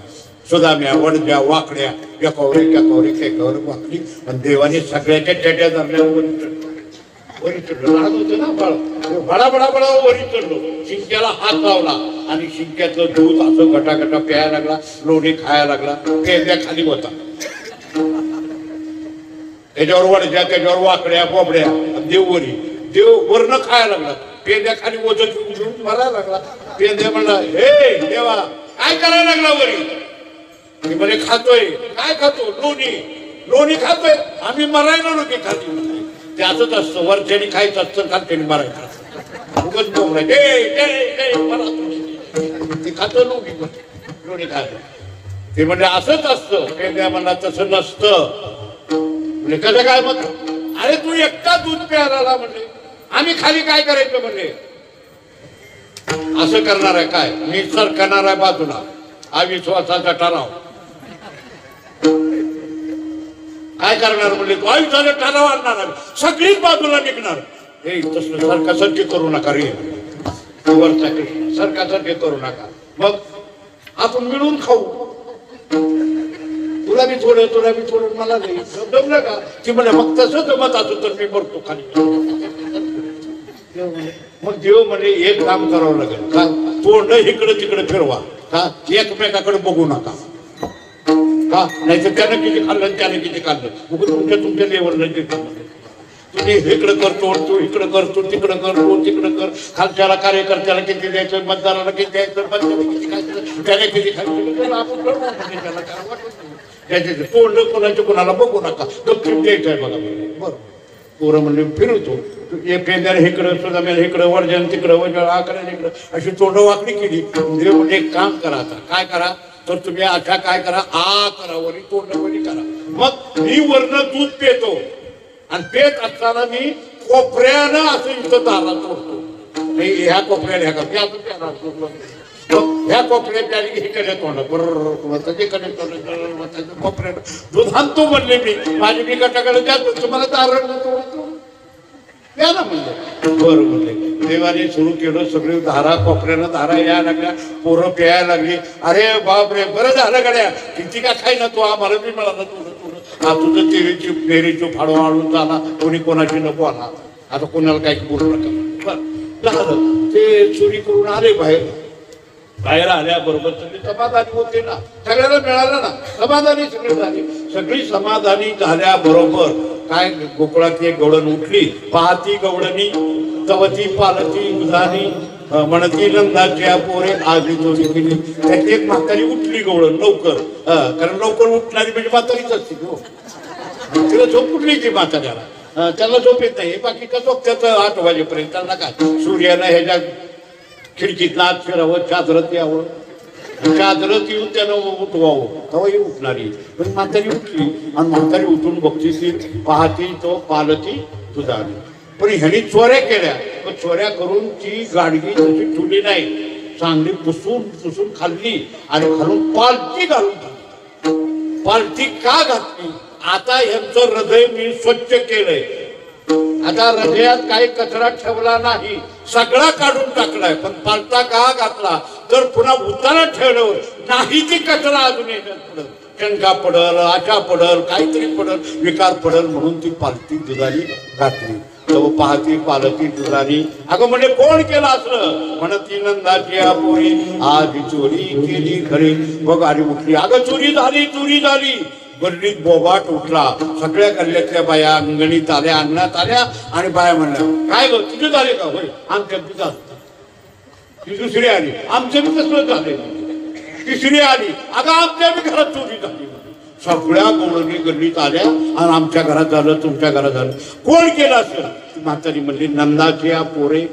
सुदाम्या वडज्या वाकड्या एकावर एकावर वाकली. पण देवाने सगळ्याच्या चट्या धरल्या वरी चढलो. लहान होतं ना बाळ, बडा बडा बडा वरी चढलो. शिंक्याला हात लावला आणि शिंक्याचं दूध असं गटागटा प्यायला लागला, लोणी खायला लागला. पेंद्या खाली होता, त्याच्यावर वडज्या, त्याच्यावर वाकड्या बोबड्या, देववरी. देव वरण खायला लागला, पेंद्या खाली वजन घेऊन मारायला लागला. पेंद्या म्हणला, हे देवा काय करायला लागला वरी. म्हणे खातोय. काय खातो, लोणी खातोय. आम्ही मरायला लोणी खातो. ते असंच असतं, वरच्याने खायचं असतं, खालच्याने मारायचं. उगाच बोंबलाय ते खातो लोणी खातो. ते म्हणजे असंच असतं. पेंद्या म्हणला तसं नसतं. म्हणजे कसं काय, मग अरे तू एकटा दूध प्यायला म्हणले, आम्ही खाली काय करायचं म्हणले. असं करणार आहे काय, मी सर करणार आहे बाजूला, अविश्वासाचा ठराव. काय करणार म्हणले, तू आयुष्याला ठराव आणणार आहे, सगळीच बाजूला निघणार. हे तसलं सरकासारखे करू नका रे, वरचा कृष्ण सरकासारखे करू नका. मग आपण मिळून खाऊ, तुला बी थोडं मला नाही जमलं का. ती म्हणे मग तसं जमत असो तर मी मरतो खाली. मग देव म्हणे एक काम करावं लागेल, का तोंड इकडे तिकडे फिरवा, का एकमेकाकडे बघू नका. का नाही तर त्यानं किती खाल्लं त्याने किती खाल्लं, तुमच्या लेवलला तुम्ही इकडं करतो, तू इकडं करतो, तिकडं कर. खालच्याला कार्यकर्त्याला किती द्यायचं, मतदाराला किती द्यायचं, किती खायचं, त्याने किती खायचं. आपण त्याचे तोंड कोणाच्या कोणाला बघू नका, गपचूप द्यायचं आहे बघा. बरोबर पोरं म्हणले फिरवतो एक पेंद्याला इकडं सुदाम्याला इकडं वर्जन तिकडं वजन आकड्याला इकडं अशी तोंड वाकडी केली. देव म्हणजे एक काम करा आता काय करा तर तुम्ही अशा काय करा आ करा वरी तोंडवरी करा. मग मी वरनं दूध पेतो आणि पेत असताना मी कोपऱ्यानं असं इथं दारा तोडतो. ह्या कोपऱ्याला ह्या का ह्या कोपऱ्यात इकडे तोंड बरोबर तिकडे तोंड कोपऱ्यात दूध आणतो म्हणले मी माझी मी गटाकडे द्या तुम्हाला दारण तोडतो द्या ना म्हणले. बरं म्हणले देवाने सुरू केलं सगळी धारा कोपऱ्यानं धारा यायला लागल्या पोरं प्यायला लागली. अरे बाप रे बरं झालं गड्या किती का खाय ना तू आम्हाला बी मिळाला थोडं तुझं तेरीची फेरीची फाडो आणून झाला कोणी कोणाची नको आला आता कोणाला काही बोलू नका. झालं ते चोरी करून आले बाहेर आल्याबरोबर सगळी समाधानी होते ना सगळ्याला मिळालं ना समाधानी सगळी झाली. सगळी समाधानी झाल्याबरोबर काय गोकुळात एक गवळण उठली पाहती गवळणी तवती पालती उधानी म्हणती नंदाच्या पोरे आधी चोरी केली. त्याची एक म्हातारी उठली गवळण लवकर कारण लवकर उठणारी म्हणजे म्हातारीच असते हो तिला झोप उठली ती म्हाताऱ्याला त्याला झोप येत नाही बाकीचा झोप त्याचं 8 वाजेपर्यंत त्यांना काय सूर्यानं ह्याच्या खिडकीतला आत फिरावं चादरत यावं चादरत येऊन त्यानं उठवावं तेव्हा ही उठणारी. पण म्हातारी उठली आणि म्हातारी उठून बघती ती पाहती तो पालती तुझा. पण ह्यानी चोऱ्या केल्या पण चोऱ्या करून ती गाडगी तशी ठुली नाही चांगली पुसून खाल्ली आणि खालून पालती घालून टाकली. पालती का घातली आता ह्यांचं हृदय मी स्वच्छ केलंय. आता हृदयात काही कचरा ठेवला नाही सगळा काढून टाकलाय. पण पालता का घातला तर पुन्हा भूताना ठेवलं नाही ती कचरा अजून येतात पडल शंका पडल आशा पडल काहीतरी पडल विकार पडल म्हणून ती पालती दुधारी घातली. तेव्हा पाहती पालती दुधारी अगं म्हणजे कोण केलं असलं म्हणती नंदाची पोरी आधी चोरी केली खरी. बघ आधी उठली अगं चोरी झाली गल्लीत बोबाट उठला. सगळ्या गल्ल्यातल्या बाया अंगणीत आल्या अंगणात आल्या आणि बाया म्हणल्या काय ग तुझे झाले का होय आमच्या बी झालं. ती दुसरी आली आमच्या बी तसं झाले. तिसरी आली अगं आमच्या बी घरात चोरी झाली. सगळ्या गवळणी गल्लीत आल्या आणि आमच्या घरात झालं तुमच्या घरात झालं कोण केलं असेल. म्हातारी म्हणली नंदाची पोरे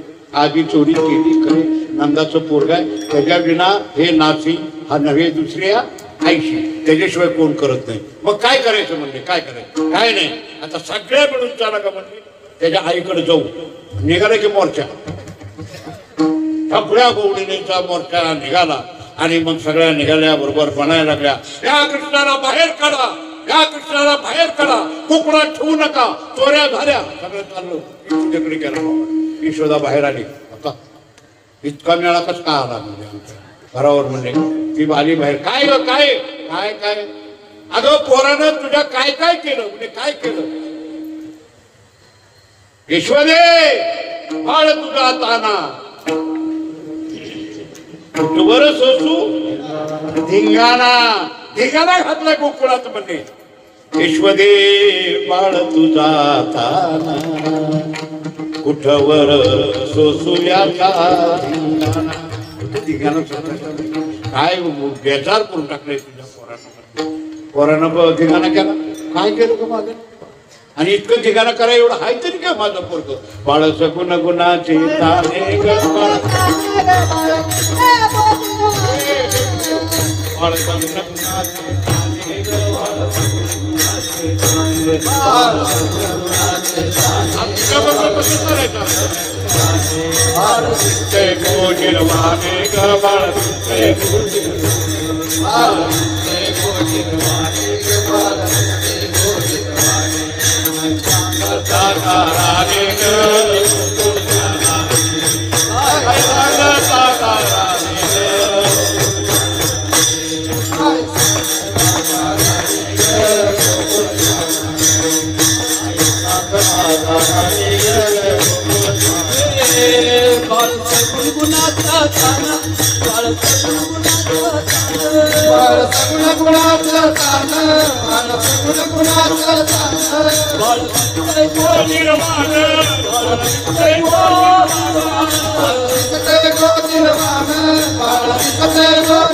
आधी चोरी केली खरे नंदाचं पोरगाय त्याच्या विना हे नासी हा नव्हे दुसऱ्या आईशी त्याच्याशिवाय कोण करत नाही. मग काय करायचं म्हणले काय करायचं काय नाही आता सगळ्या मिळून चाला का म्हणले त्याच्या आईकडे जाऊ. निघाला की मोर्चा सगळ्या गवळणीचा मोर्चा निघाला आणि मग सगळ्या निघाल्या बरोबर म्हणायला लागल्या या कृष्णाला बाहेर काढा या कृष्णाला बाहेर काढा कोकणात ठेवू नका चोऱ्या झाल्या सगळं चाललं तिकडे गेला. यशोदा बाहेर आली आता इतका मेळा कस का आला म्हणजे आमच्या घरावर म्हणले ती आली बाहेर काय ग काय काय काय अगं पोरानं तुझ्या काय काय केलं म्हणजे काय केलं. यशोदे बाळ तुझा ताना वर सोसू धिंगाणा घातला गोकुळात म्हणणे यशोदे बाळ तुझा ताना कुठवर सोसूया धिंगाणा काय बेजार करून टाकलंय तुझ्या पोरानं धिंगाणा केला काय केलं का माझं आणि इतकं धिंगाणा करा एवढं हाय तरी काय माझं पोरग बाळ सगुण गुणाचे तारे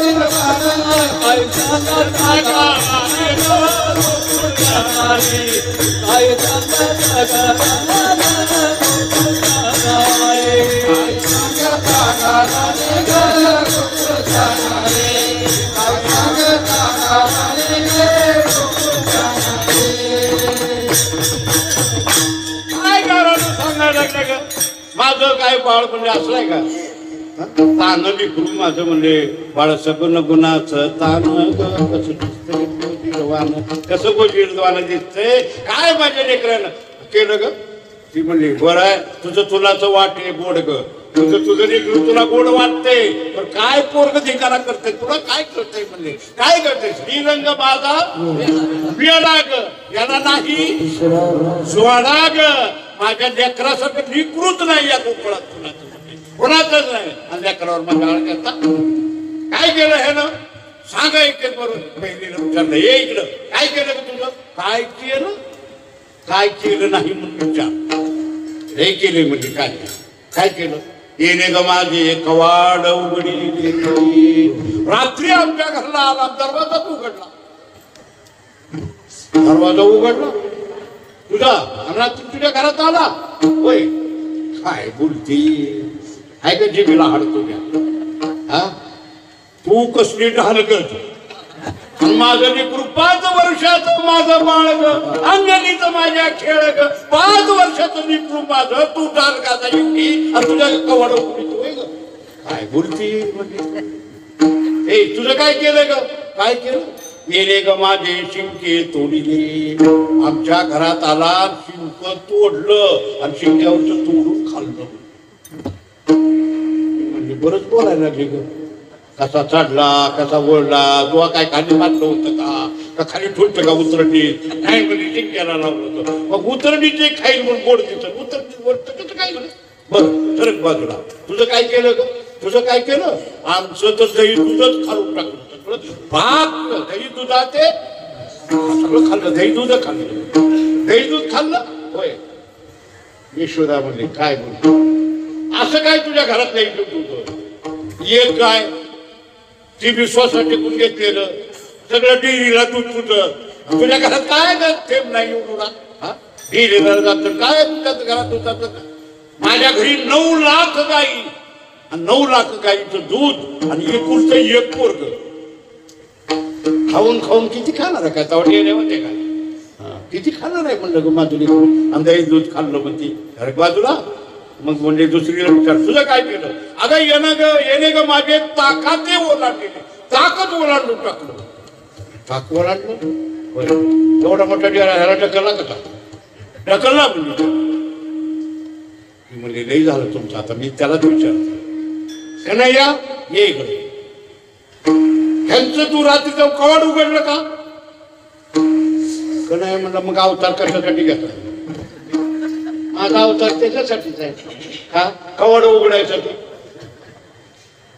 Bala काय सांगत गाणे गोकुळच्या नारी काय सांगत काय कारण सांगायला लागलं का माझं काय बाळ म्हणजे असलंय का तान विकरू माझं म्हणजे बाळ सगुण गुणाचं तान कसं दिसतंय गोजीरवान कसं गोजीरवान दिसतंय काय माझ्या लेकरानं केलं ग ती म्हणली बरं आहे तुझं तुलाचं वाटे गोड ग तुझं लेकरू तुला गोड वाटते पण काय पोरग धिंगाणा करते तुला काय करते म्हणले काय करते श्रीरंग माझा बियाडा ग याला नाही सोडा ग माझ्या लेकरासारखं निकृत नाही या गोकुळात तुला कोणाचंच नाही आणि लेकरावर माझ्या करता काय केलं हे ना सांगा एक बरोबर बहिणीला विचारलं ये इकडं काय केलं का तुझं काय केलं नाही म्हणून विचार हे केले म्हणजे काय केलं येणे ग माझे कवाड उघडी रात्री आमच्या घरला आला दरवाजाच उघडला तुझा आणि रात्री तुझ्या घरात आला होय काय बोलती आहे का जीबीला हाडतो हा तू कसली ढालगत आणि माझं लेकरू 5 वर्षाचं माझं बाळ ग अंजलीचं माझ्या खेळ ग 5 वर्षाचं लेकरू माझं तू ढालगाचा युक्ती आणि तुझ्या कवाड उघडीतोय ग काय बोलती म्हणजे ए तुझं काय केलं ग काय केलं गेले ग माझे शिंके तोडले आमच्या घरात आला शिंक तोडलं आणि शिंक्यावरच तोडून खाल्लं म्हणजे बरंच बोलायला लागले ग कसा चढला कसा बोलला तुला काय खाली मारलं होतं का खाली ठोलतं का उतरडीत काय म्हणजे शिंक्याला लावलं होतं मग उतरडीचे खाईल म्हणून गोड तिथं उतरडीत बोलतं कसं काय झालं बरं सरक बाजूला तुझं काय केलं ग तुझं काय केलं आमचं तर दही दूधच खालून टाकलं भाग दही दुधा ते सगळं खाल्लं दही दूध खाल्लं दही दूध खाल्लं होय यशोदा म्हणले काय बोलतो असं काय तुझ्या घरात दही दूध होतं एक काय ती विश्वासात टिकून घेतलेलं सगळं डेअरीला दूध तुझं तुझ्या घरात काय थेंब नाही उडून डेअरीला जात काय तुझ्या घरात होतात माझ्या घरी 9 लाख गाई 9 लाख गाईचं दूध आणि एकुलचं एक पोरग खाऊन खाऊन किती खाणार आहे काय तावडी येणे होते काय किती खाणार आहे म्हणलं ग माधुरी आणि दूध खाल्लं म्हणती अरे बाजूला मग म्हणजे दुसरीला विचार तुझं काय केलं अगं येणे ग माझे ताकाते ओलांडले ताकद ओलांडून टाकलं ताक ओलांडलं एवढा मोठा डेरा ह्याला ढकलला कसा ढकलला म्हणजे लई झालं तुमचं आता मी त्यालाच विचारतो कन्हैया ये इकडे ह्यांचं तू रात्रीचं कवाड उघडलं का कन्हैया म्हणलं मग अवतार कशासाठी घेतला माझा अवतार त्याच्यासाठीच आहे का कवाड उघडायसाठी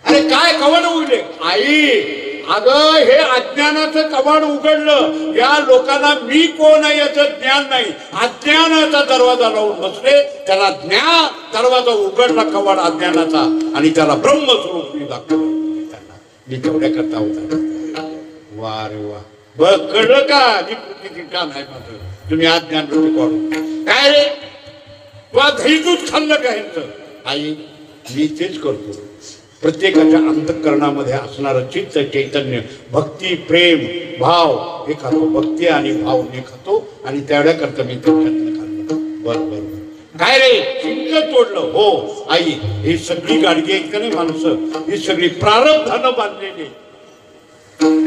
अरे काय कवाड उघडले आई अगं हे अज्ञानाचं कवाड उघडलं या लोकांना मी कोण आहे याचं ज्ञान नाही अज्ञानाचा दरवाजा लावून बसले त्याला ज्ञान दरवाजा उघडला कवाड अज्ञानाचा आणि त्याला ब्रह्मस्वरूप मी दाखवलं त्यांना मी तेवढ्या करता होता वा रे वा बघ कळलं का किती छान आहे माझं तुम्ही अज्ञान काढून काय रे तुला दही दूध खाल्लं का ह्यांचं आई मी तेच करतो प्रत्येकाच्या अंतःकरणामध्ये असणारं चित्त चैतन्य भक्ती प्रेम भाव हे खातो भक्ती आणि भाव हे खातो आणि तेवढ्या करता मी त्याच्यातनं खाल्लं बरोबर काय रे चिंच तोडलं हो आई ही सगळी गाडगी आहेत का नाही माणसं ही सगळी प्रारब्धानं बांधलेली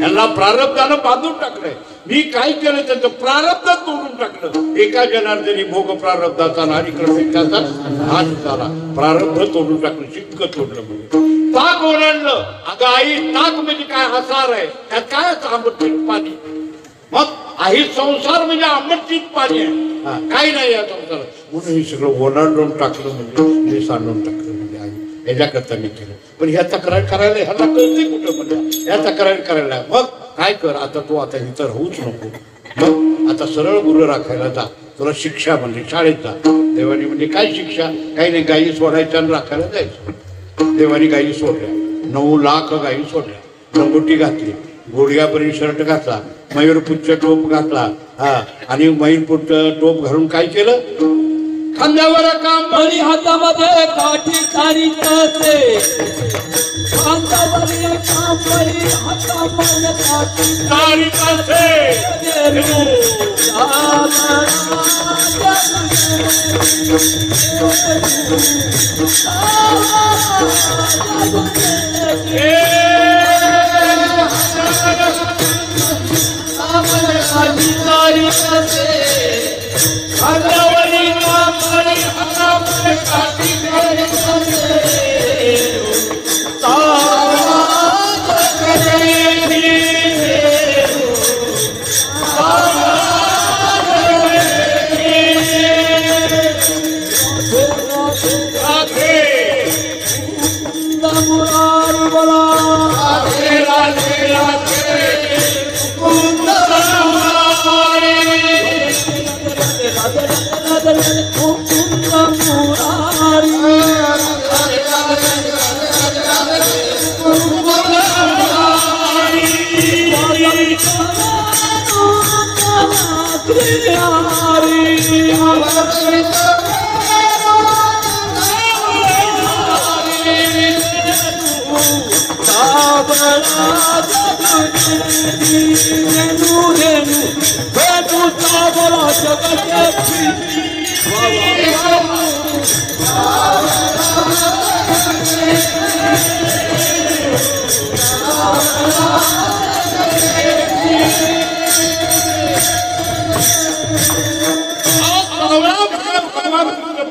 यांना प्रारब्धानं बांधून टाकलंय मी काय केलं त्यांचं प्रारब्ध तोडून टाकलं एका जनार्दनी भोग प्रारब्धाचा नारी क्रमिकाचा नाश झाला प्रारब्ध तोडून टाकलं शिक्क तोडलं म्हणजे ताक ओलांडलं अगं आई ताक म्हणजे काय आसार आहे त्यात काय आंबटचीत पाणी मग आई संसार म्हणजे आंबटचीत पाणी आहे काही नाही या संसारात म्हणून हे सगळं ओलांडून टाकलं म्हणजे सांडून टाकलं म्हणजे आई याच्याकरता मी केलं पण ह्या तक्रार करायला ह्याला कळते कुठं म्हणजे ह्या तक्रार करायला मग काय कर आता तू आता इथं राहूच नको मग आता सरळ गुरु राखायला जा तुला शिक्षा म्हणजे शाळेत जा देवानी म्हणजे काय शिक्षा काही नाही गायी सोडायच्या आणि राखायला जायचं देवानी गायी सोडल्या 9 लाख गायी सोडल्या लंगोटी घातली, गुडघ्यापर्यंत शर्ट घातला, मयूरपुच्छ टोप घातला, आणि मयूरपुच्छ टोप घालून काय केलं, खांद्यावर काम आणि हातामध्ये काठी काढीचे, खांद्यावर कांबळी हातामध्ये काठी काढीचे,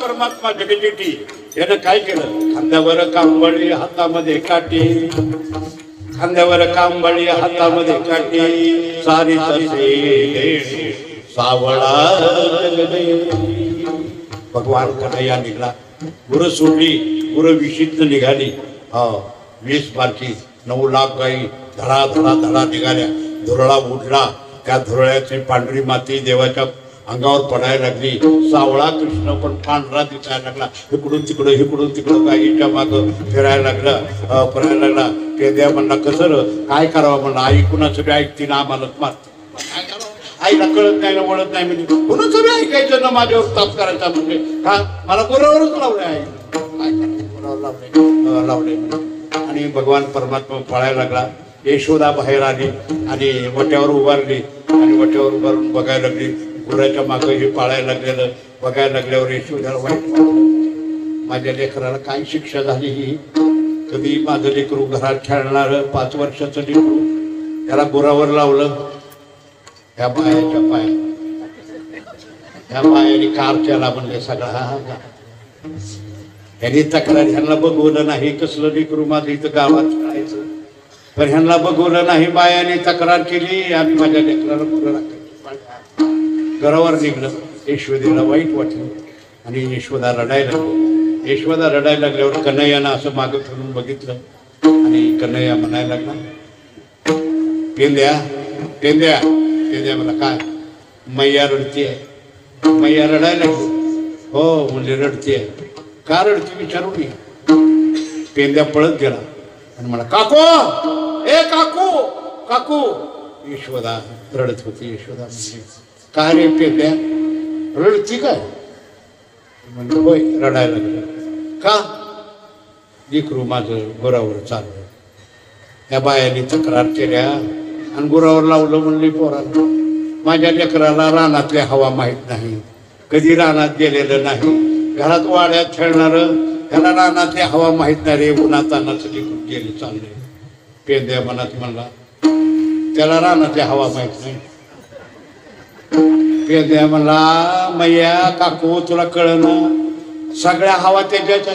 परमात्मा जगजेटी यानं काय केलं, खांद्यावर कांबळी हातामध्ये काठी, खांद्यावर कांबळी हातामध्ये काठी, सारी सावळा भगवान कन्हैया निघाला, गुरं सोडली, गुरं विशिष्ट निघाली, 20 बारकी 9 लाख गाई धडा धडा धडा निघाल्या, धुरळा उडला, त्या धुरळ्याची पांढरी माती देवाच्या अंगावर पडायला लागली, सावळा कृष्ण पण पांढरा दिसायला लागला, इकडून तिकडं गाईच्या मागं फिरायला लागला. पेद्या म्हणला, कसं काय करावं म्हणलं, आई कुणाचं बी ऐकती ना आम्हालाच मारते, काय करावं, आईला कळत नाही ना वळत नाही, म्हणजे कुणाचं बी ऐकायचं ना, माझ्यावर ताप करायचा म्हणजे का, मला बरोबरच लावलंय, आई काय करायचं लावले. आणि भगवान परमात्मा पळायला लागला, यशोदा बाहेर आली आणि वट्यावर उभारली, आणि वट्यावर उभारून बघायला लागली, गुराच्या मागं हे पाळायला लागलेलं बघायला लागल्यावर यशोदाला वाईट वाटलं, माझ्या लेकराला काय शिक्षा झाली ही, कधी माझं लेकरू घरात खेळणार 5 वर्षाचं लेकरू, त्याला गुरावर लावलं, ह्या पायाच्या ह्या पायाने कार केला म्हणले सगळा, ह्यांनी तक्रार, ह्यांना बघवलं नाही, कसलं लेकरू माझं इथं गावात खेळायचं, पण ह्यांना बघवलं नाही, बायाने तक्रार केली, आम्ही माझ्या लेकराला गुरं घरावर निघलं. यशोदेला वाईट वाटलं आणि यशोदा रडायला लागली. यशोदा रडायला लागल्यावर कन्हैयानं असं मागं फिरून बघितलं आणि कन्हैया म्हणायला लागला, पेंद्या पेंद्या पेंद्या, मला काय, मैया रडतीये, मैया रडायला लागली, हो म्हणजे रडतीये, का रडती विचारू मी. पेंद्या पळत गेला आणि म्हणा, काकू, ए काकू काकू. यशोदा रडत होती. यशोदा म्हणजे, काय रे पेंद्या रडती काय, म्हणजे होय रडायला लागलं, का, लेकरू माझं गुरावर चाललं, त्या बायाने तक्रार केल्या आणि गुरावर लावलं म्हणले पोराला, माझ्या लेकराला रानातल्या हवा माहीत नाही, कधी रानात गेलेलं नाही, घरात वाड्यात खेळणार, त्याला रानातली हवा माहीत नाही रे, उन्हातानाचं लेकरू गेले चालले. पेंद्या मनात म्हणला, त्याला रानातली हवा माहीत नाही. पेंद्या म्हणला, मैया काकू तुला कळना, सगळ्या हवा त्याच्यात,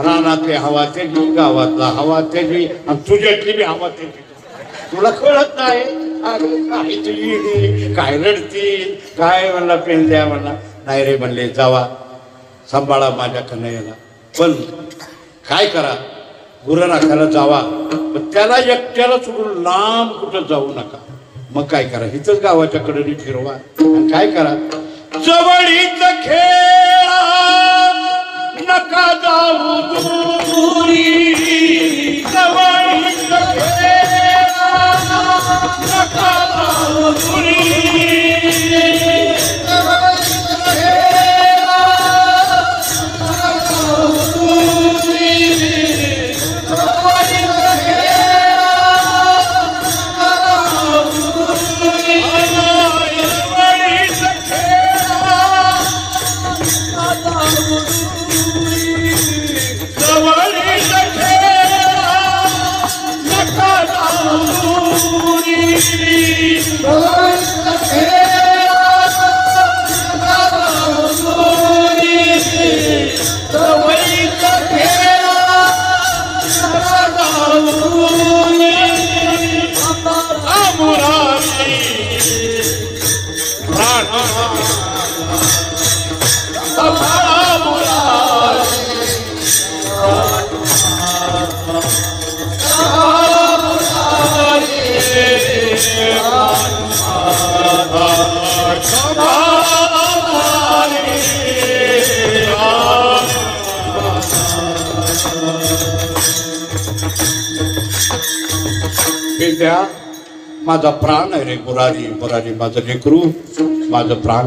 रानातली हवा त्याची, गावातला हवा त्याची, आणि तुझ्यातली बी हवा त्याची, तुला कळत नाही. अरे काय तुझी काय रडती काय, म्हणला पेंद्या. म्हणला नाही रे, म्हणले जावा सांभाळा माझ्या कन्हैयाला, पण काय करा, गुरं राखायला जावा, पण त्याला एकट्याला सोडून लांब कुठं जाऊ नका. मग काय करा, इथंच गावाच्या कडेने फिरवा, आणि काय करा, जवळीच खेळा नका जाऊ दूरी, जवळीच खेळा जवळीचा खेळा नका जाऊ दूरी. जवळीचा खेळा नका जाऊ दूरी. जवळीचा खेळा नका जाऊ दूरी. मुरारी प्राण विद्या माझा प्राण आहे रे मुरारी. मुरारी माझं लेकरू, माझं प्राण.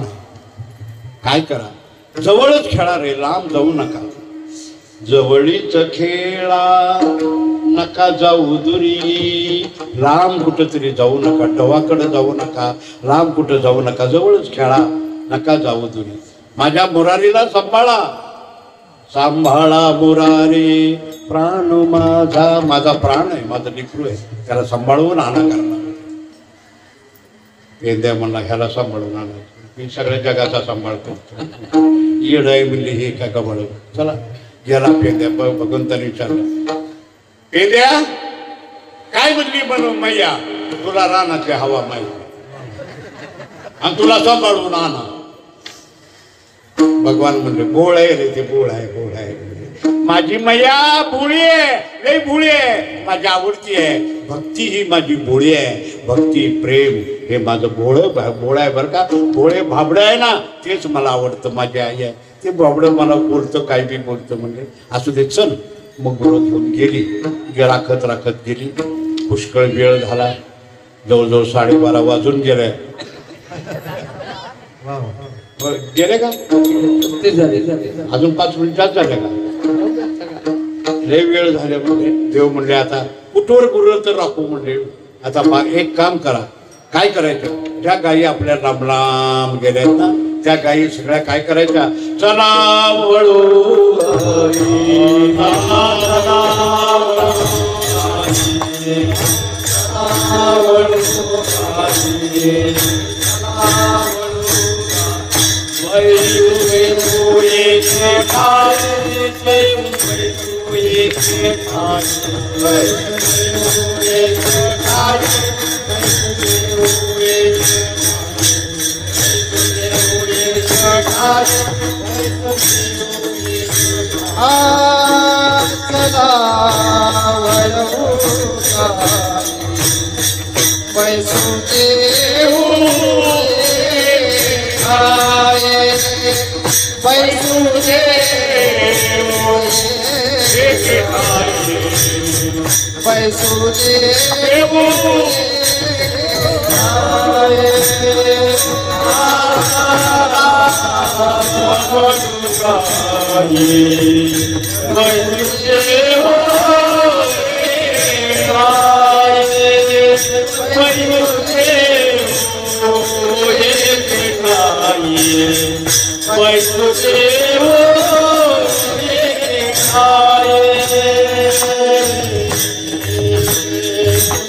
काय करा, जवळच खेळा रे, लांब जाऊ नका. जवळीच खेळा नका जाऊ दुरी. लांब कुठं तरी जाऊ नका, टवाकडे जाऊ नका, लांब कुठं जाऊ नका, जवळच खेळा नका जाऊ दुरी. माझ्या मुरारीला सांभाळा, सांभाळा मुरारी. प्राण माझा, माझा प्राण आहे, माझं लेकरू आहे, त्याला सांभाळून आणा करणार. पेंद्या म्हणला ह्याला सांभाळून आणा, मी सगळ्या जगाचा सांभाळ करतो. येड आहे म्हणली हे काय गबळ. चला गेला पेंद्या. भगवंताने विचारलं, पेंद्या काय म्हणली म्हणून मैया, तुला रानातली हवा माहिती आणि तुला सांभाळून आणा. भगवान म्हणले बोळ आहे रे ते, बोळ आहे, बोळ आहे. माझी मैया भोळी आहे, लई भोळी आहे, माझी आवडती आहे. भक्ती ही माझी भोळी आहे. भक्ती प्रेम हे माझं भोळ आहे बरं का. भोळे भाबडं आहे ना, तेच मला आवडतं. माझी आई आहे ते भाबडं मला बोलतं, काय बी बोलतं. म्हणजे असू दे चल. मग बरोबर घेऊन गेली, राखत राखत गेली. पुष्कळ वेळ झाला, जवळजवळ 12:30 वाजून गेले. गेले का अजून 5 मिनिटात झाले का? लय वेळ झाले. म्हणजे देव म्हणले आता कुठवर गुरु तर राखू. म्हणले आता एक काम करा. काय करायचं, ज्या गायी आपल्या लांब लांब गेल्यात ना, त्या गायी सगळ्या काय करायच्या, चला वळू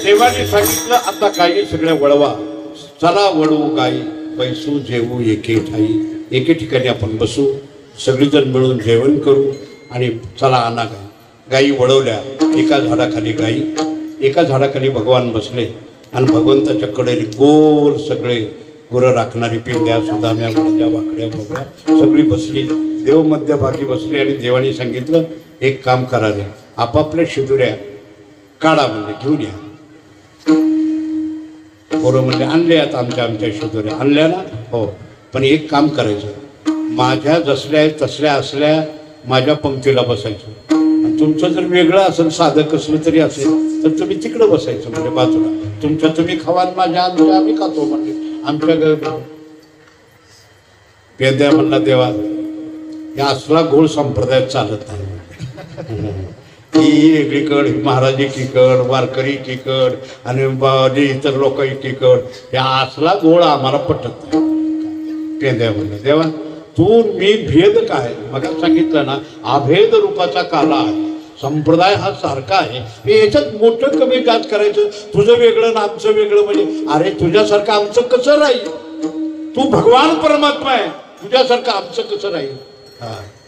देवाने सांगितलं आता गायी सगळ्या वळवा. चला वळू गायी, बैसू जेवू एके ठाई. एके ठिकाणी आपण बसू, सगळीजण मिळून जेवण करू आणि चला आणा गाई. गायी वळवल्या. एका झाडाखाली गायी, एका झाडाखाली भगवान बसले आणि भगवंताच्या कडेने गोल सगळे गुरं राखणारी पेंड्या, सुदाम्या, वाड्या, वाकड्या, बोकड्या सगळी बसली. देव मध्यभागी बसले आणि देवाने सांगितलं एक काम करा रे, आपापल्या शिदुऱ्या काढा, म्हणजे घेऊन या. पोरं म्हणजे आणले आता आमच्या शिदुऱ्या आणल्या ना. हो, पण एक काम करायचं, माझ्या जसल्या तसल्या असल्या माझ्या पंक्तीला बसायचं. आणि तुमचं जर वेगळं असेल, साधं कसलं तरी असेल तर तुम्ही तिकडं बसायचं, म्हणजे बाजूला. तुमच्या तुम्ही खावा, माझ्या आम्ही खातो. म्हणजे आमच्या पेंद्या म्हणला देवा या असला गोळ संप्रदायात चालत नाही. ही एकीकड, महाराज एकीकड, वारकरी एकीकड आणि इतर लोक एकीकड. या असला गोळ आम्हाला पटत नाही. पेंद्या म्हणला देवा तू मी भेद काय मग सांगितलं ना, अभेद रूपाचा काला आहे. संप्रदाय हा सारखा आहे. मी याच्यात मोठं कमी जास्त करायचं, तुझं वेगळं ना आमचं वेगळं, म्हणजे अरे तुझ्यासारखं आमचं कसं राहील? तू भगवान परमात्मा आहे, तुझ्यासारखं आमचं कसं राहील?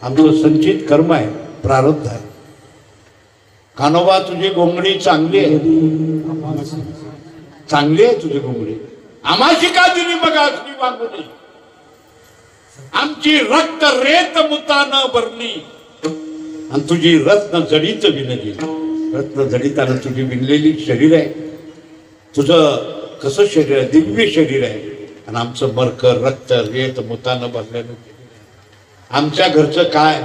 आमचं संचित कर्म आहे, प्रारब्ध आहे. कानोबा तुझी घोंगडी चांगली आहे, चांगली आहे तुझी घोंगडी. आम्हाशी का दिली बघा असली वांगडी, आमची रक्त रेत मुतानं भरली आणि तुझी रत्न जडीत विणली. रत्न जडितानं तुझी विणलेली शरीर आहे. तुझं कसं शरीर आहे? दिव्य शरीर आहे. आणि आमचं मर्क रक्त रेत मुतानं भरलेलं. आमच्या घरचं काय?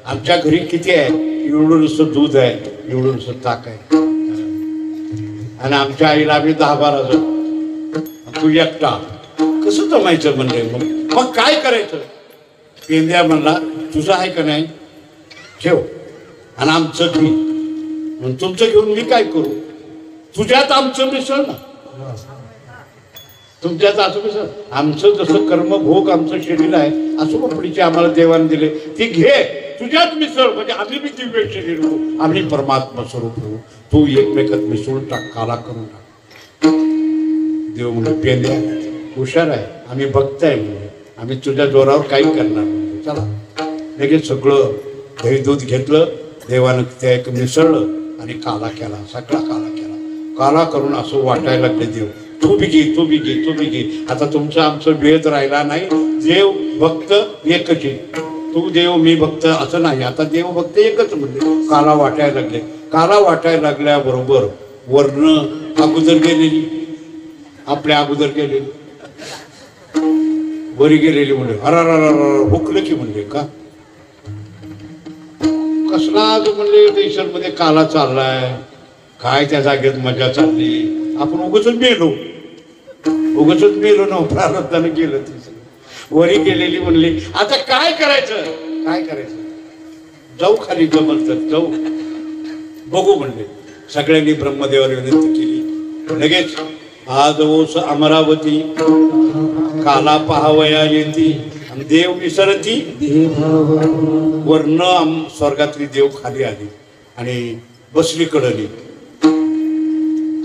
आमच्या घरी किती आहे? एवढं नुसतं दूध आहे, एवढं नुसतं ताक आहे. आणि आमच्या आईला आम्ही 10-12 जण, तू एकटा कसं जमायचं म्हणले? मग काय करायचं? पेंद्या म्हणला तुझं आहे का नाही ठेव आणि आमचं घे. मग तुमचं घेऊन मी काय करू? तुझ्यात आमचं मिसळ ना, तुमच्यात असं मिसळ. आमचं जसं कर्मभोग आमचं शरीर आहे, असं कपडीचे आम्हाला देवाने दिले, ती घे तुझ्यात मिसळ. म्हणजे आम्ही बी दिव्य शरीर होऊ, आम्ही परमात्मा स्वरूप होऊ. तू एकमेकात मिसळून टाक, काला करून टाक. देव म्हणजे पेंद्या हुशार आहे, आम्ही भक्त आहे, म्हणजे आम्ही तुझ्या जोरावर काही करणार नाही. चला लगेच सगळं दही दूध घेतलं, देवानं त्या एक मिसळलं आणि काला केला, सगळा काला केला. काला करून असं वाटायला लागले देव, तू बी घे, तू बी घे, तू बी घे. आता तुमचा आमचा भेद राहिला नाही. देव भक्त एकच आहे. तू देव मी भक्त असं नाही. आता देव भक्त एकच म्हणजे. काला वाटायला लागले. काला वाटायला लागल्याबरोबर वर्ण अगोदर गेलेली, आपल्या अगोदर गेलेली, वरी गेलेली म्हणजे हरार हुकलं की म्हणले का कसला आज म्हणले देशामध्ये काला चाललाय काय, त्या जागेत मजा चालली. आपण उगाच मेलो ना, प्रारब्धानं गेलं. ती वरी गेलेली म्हणली आता काय करायचं, काय करायचं? जाऊ खाली, जमल तर जाऊ, बघू म्हणले. सगळ्यांनी ब्रह्मदेवाला विनंती केली. लगेच आज ओस अमरावती, काला पहावया येती आणि देव विसरती. वर्ण स्वर्गातली देव खाली आली आणि बसली कडली.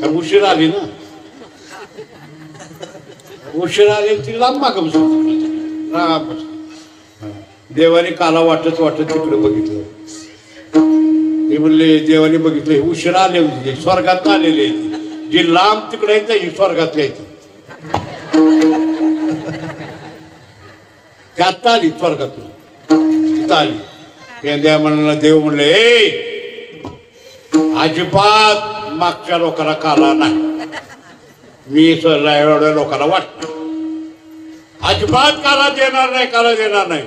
कारण उशीर आली ना, उशीर आली ती लांब माग बसली. देवाने काला वाटत वाटत तिकडे बघितलं. ते म्हणले देवाने बघितलं उशीर आले होते, स्वर्गात आलेले. जी लांब तिकडे आहेत ही स्वर्गात यायची, त्यात आली स्वर्गातून तिथं आली. पेंद्या म्हणलं, देव म्हणले ए अजिबात मागच्या लोकांना काला नाही, मी एवढ्या लोकांना वाटत अजिबात काला देणार नाही, काला देणार नाही.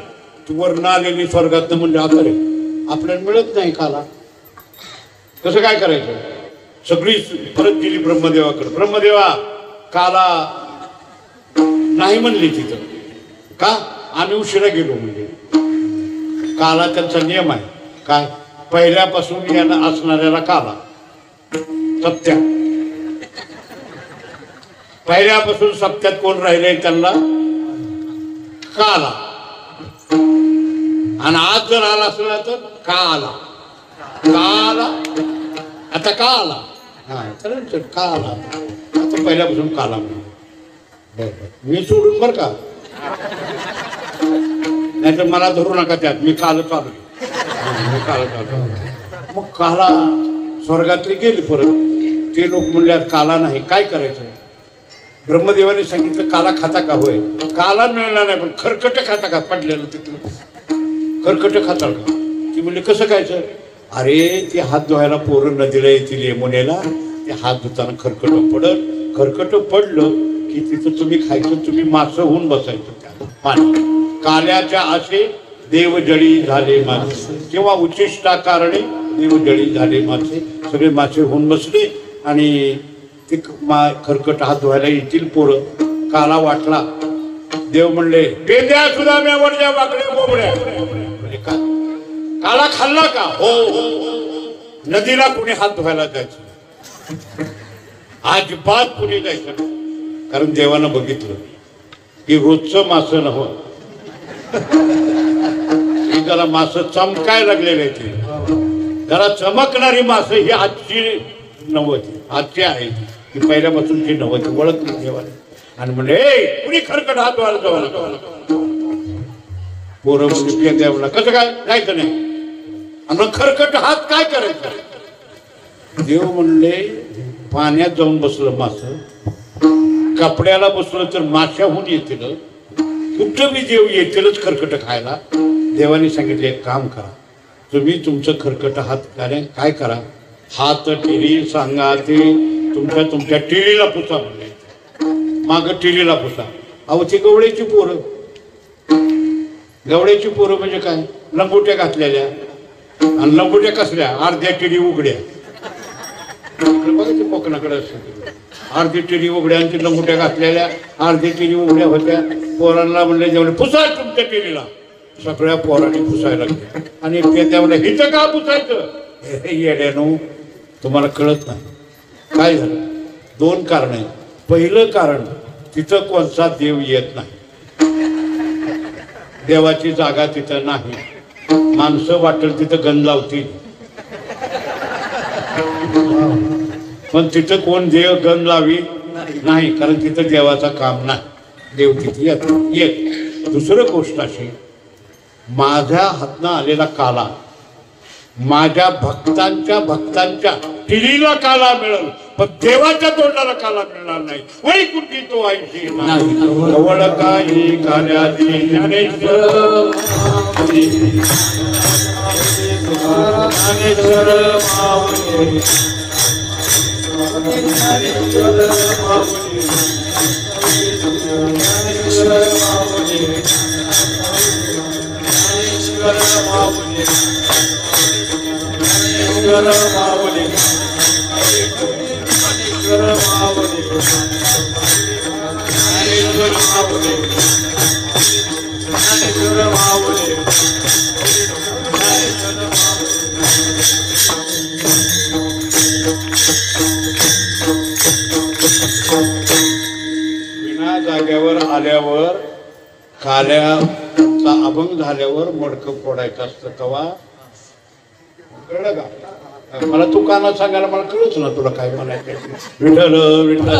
तू वर्ण आलेली स्वर्गात म्हणजे आता रे आपल्याला मिळत नाही काला, कसं काय करायचं? सगळी परत गेली ब्रह्मदेवाकडे. ब्रह्मदेवा काला नाही म्हणली तिथं. का? आम्ही उशिरा गेलो म्हणजे. काला त्यांचा नियम आहे काय? पहिल्यापासून याला असणाऱ्याला काला सत्या. पहिल्यापासून सत्यात कोण राहिले त्यांना काला. आणि आज जर आला असला तर काला. काला आता का आला? हा का आला? आता पहिल्यापासून काला म्हणून मी सोडून बर का, नाहीतर मला धरू नका त्यात. मी काल चालू, मी काल चालू. मग काला स्वर्गातली गेली परत. ते लोक म्हणले काला नाही, काय करायचं? ब्रह्मदेवाने सांगितलं काला खाता का? होय काला मिळणार नाही, पण खरकट खाता का? पडलेलं तिथलं खरकट खाता का? ती म्हणले कसं काय सर? अरे ते हात धुवायला पोरं नदीला येतील यमुनेला, ते हात धुताना खरकट पडल. खरकट पडलं की तिथं तुम्ही खायचं, तुम्ही मासं होऊन बसायचं त्या पाणी. काल्याच्या आशे देवजळी झाले मासे, किंवा उच्चिष्टा कारणे देवजळी झाले मासे. सगळे मासे होऊन बसले आणि ते खरकट हात धुवायला येतील पोरं. काला वाटला. देव म्हणले पेंद्या सुद्धा मी वडल्या वाकड्या बोबड्या. म्हणजे का काला खाल्ला का? हो नदीला कुणी हात धुवायला जायचं, अजिबात कुणी जायचं. कारण देवानं बघितलं की रोजचं मासं नव्हतं, ही जरा मासं चमकाय लागलेली आहे ती जरा चमकणारी मासं ही आजची नव्हती आजची आहे ती पहिल्यापासूनची नव्हती ओळखली देवाने आणि म्हणजे कुणी खरकट हात व्हायला जाऊ पोरं म्हणजे देवला कसं काय जायचं नाही आणि मग खरकट हात काय करायचं देव म्हणले पाण्यात जाऊन बसलं मास कपड्याला बसलं तर माशाहून येतील कुठं बी देव येतीलच खरकट खायला देवाने सांगितले एक काम करा तुम्ही तुमचं खरकट हात काय करा हात टिरी सांगा ते तुमच्या टिरीला पुसा म्हणले माग टिरीला पुसा अहो ती गवळ्याची पोरं म्हणजे काय लंगोट्या घातलेल्या आणि लंगोट्या कसल्या अर्ध्या टिरी उघड्या बघा ते कोकणाकडे असतात अर्धी टिरी उघड्या आणि ती लंगोट्या घातलेल्या अर्धी टिरी उघड्या होत्या पोरांना म्हणले जेवढे पुसा तुमच्या टिरीला सगळ्या पोरांनी पुसायला लागले आणि त्या म्हणले हिचं का पुसायचं येड्यानो तुम्हाला कळत नाही काय झालं दोन कारण आहेत पहिलं कारण तिथं कोणता देव येत नाही देवाची जागा तिथं नाही माणसं वाटेल तिथं गण लावतील पण तिथं कोण देव गण लावी नाही कारण तिथं देवाचं काम नाही देव तिथे येत दुसरं गोष्ट अशी माझ्या हातनं आलेला काला माझ्या भक्तांच्या टिरीला काला मिळेल पण देवाच्या तोंडाला काला मिळणार नाही वळी कुठली तो ऐशी नाही काही कार्याची ज्ञानेश्वर विना जाग्यावर आल्यावर काल्याचा अभंग झाल्यावर मडकं फोडायचं असतं तेव्हा कळलं का मला तू काना सांगायला मला कळच ना तुला काय म्हणायचं विठ्ठल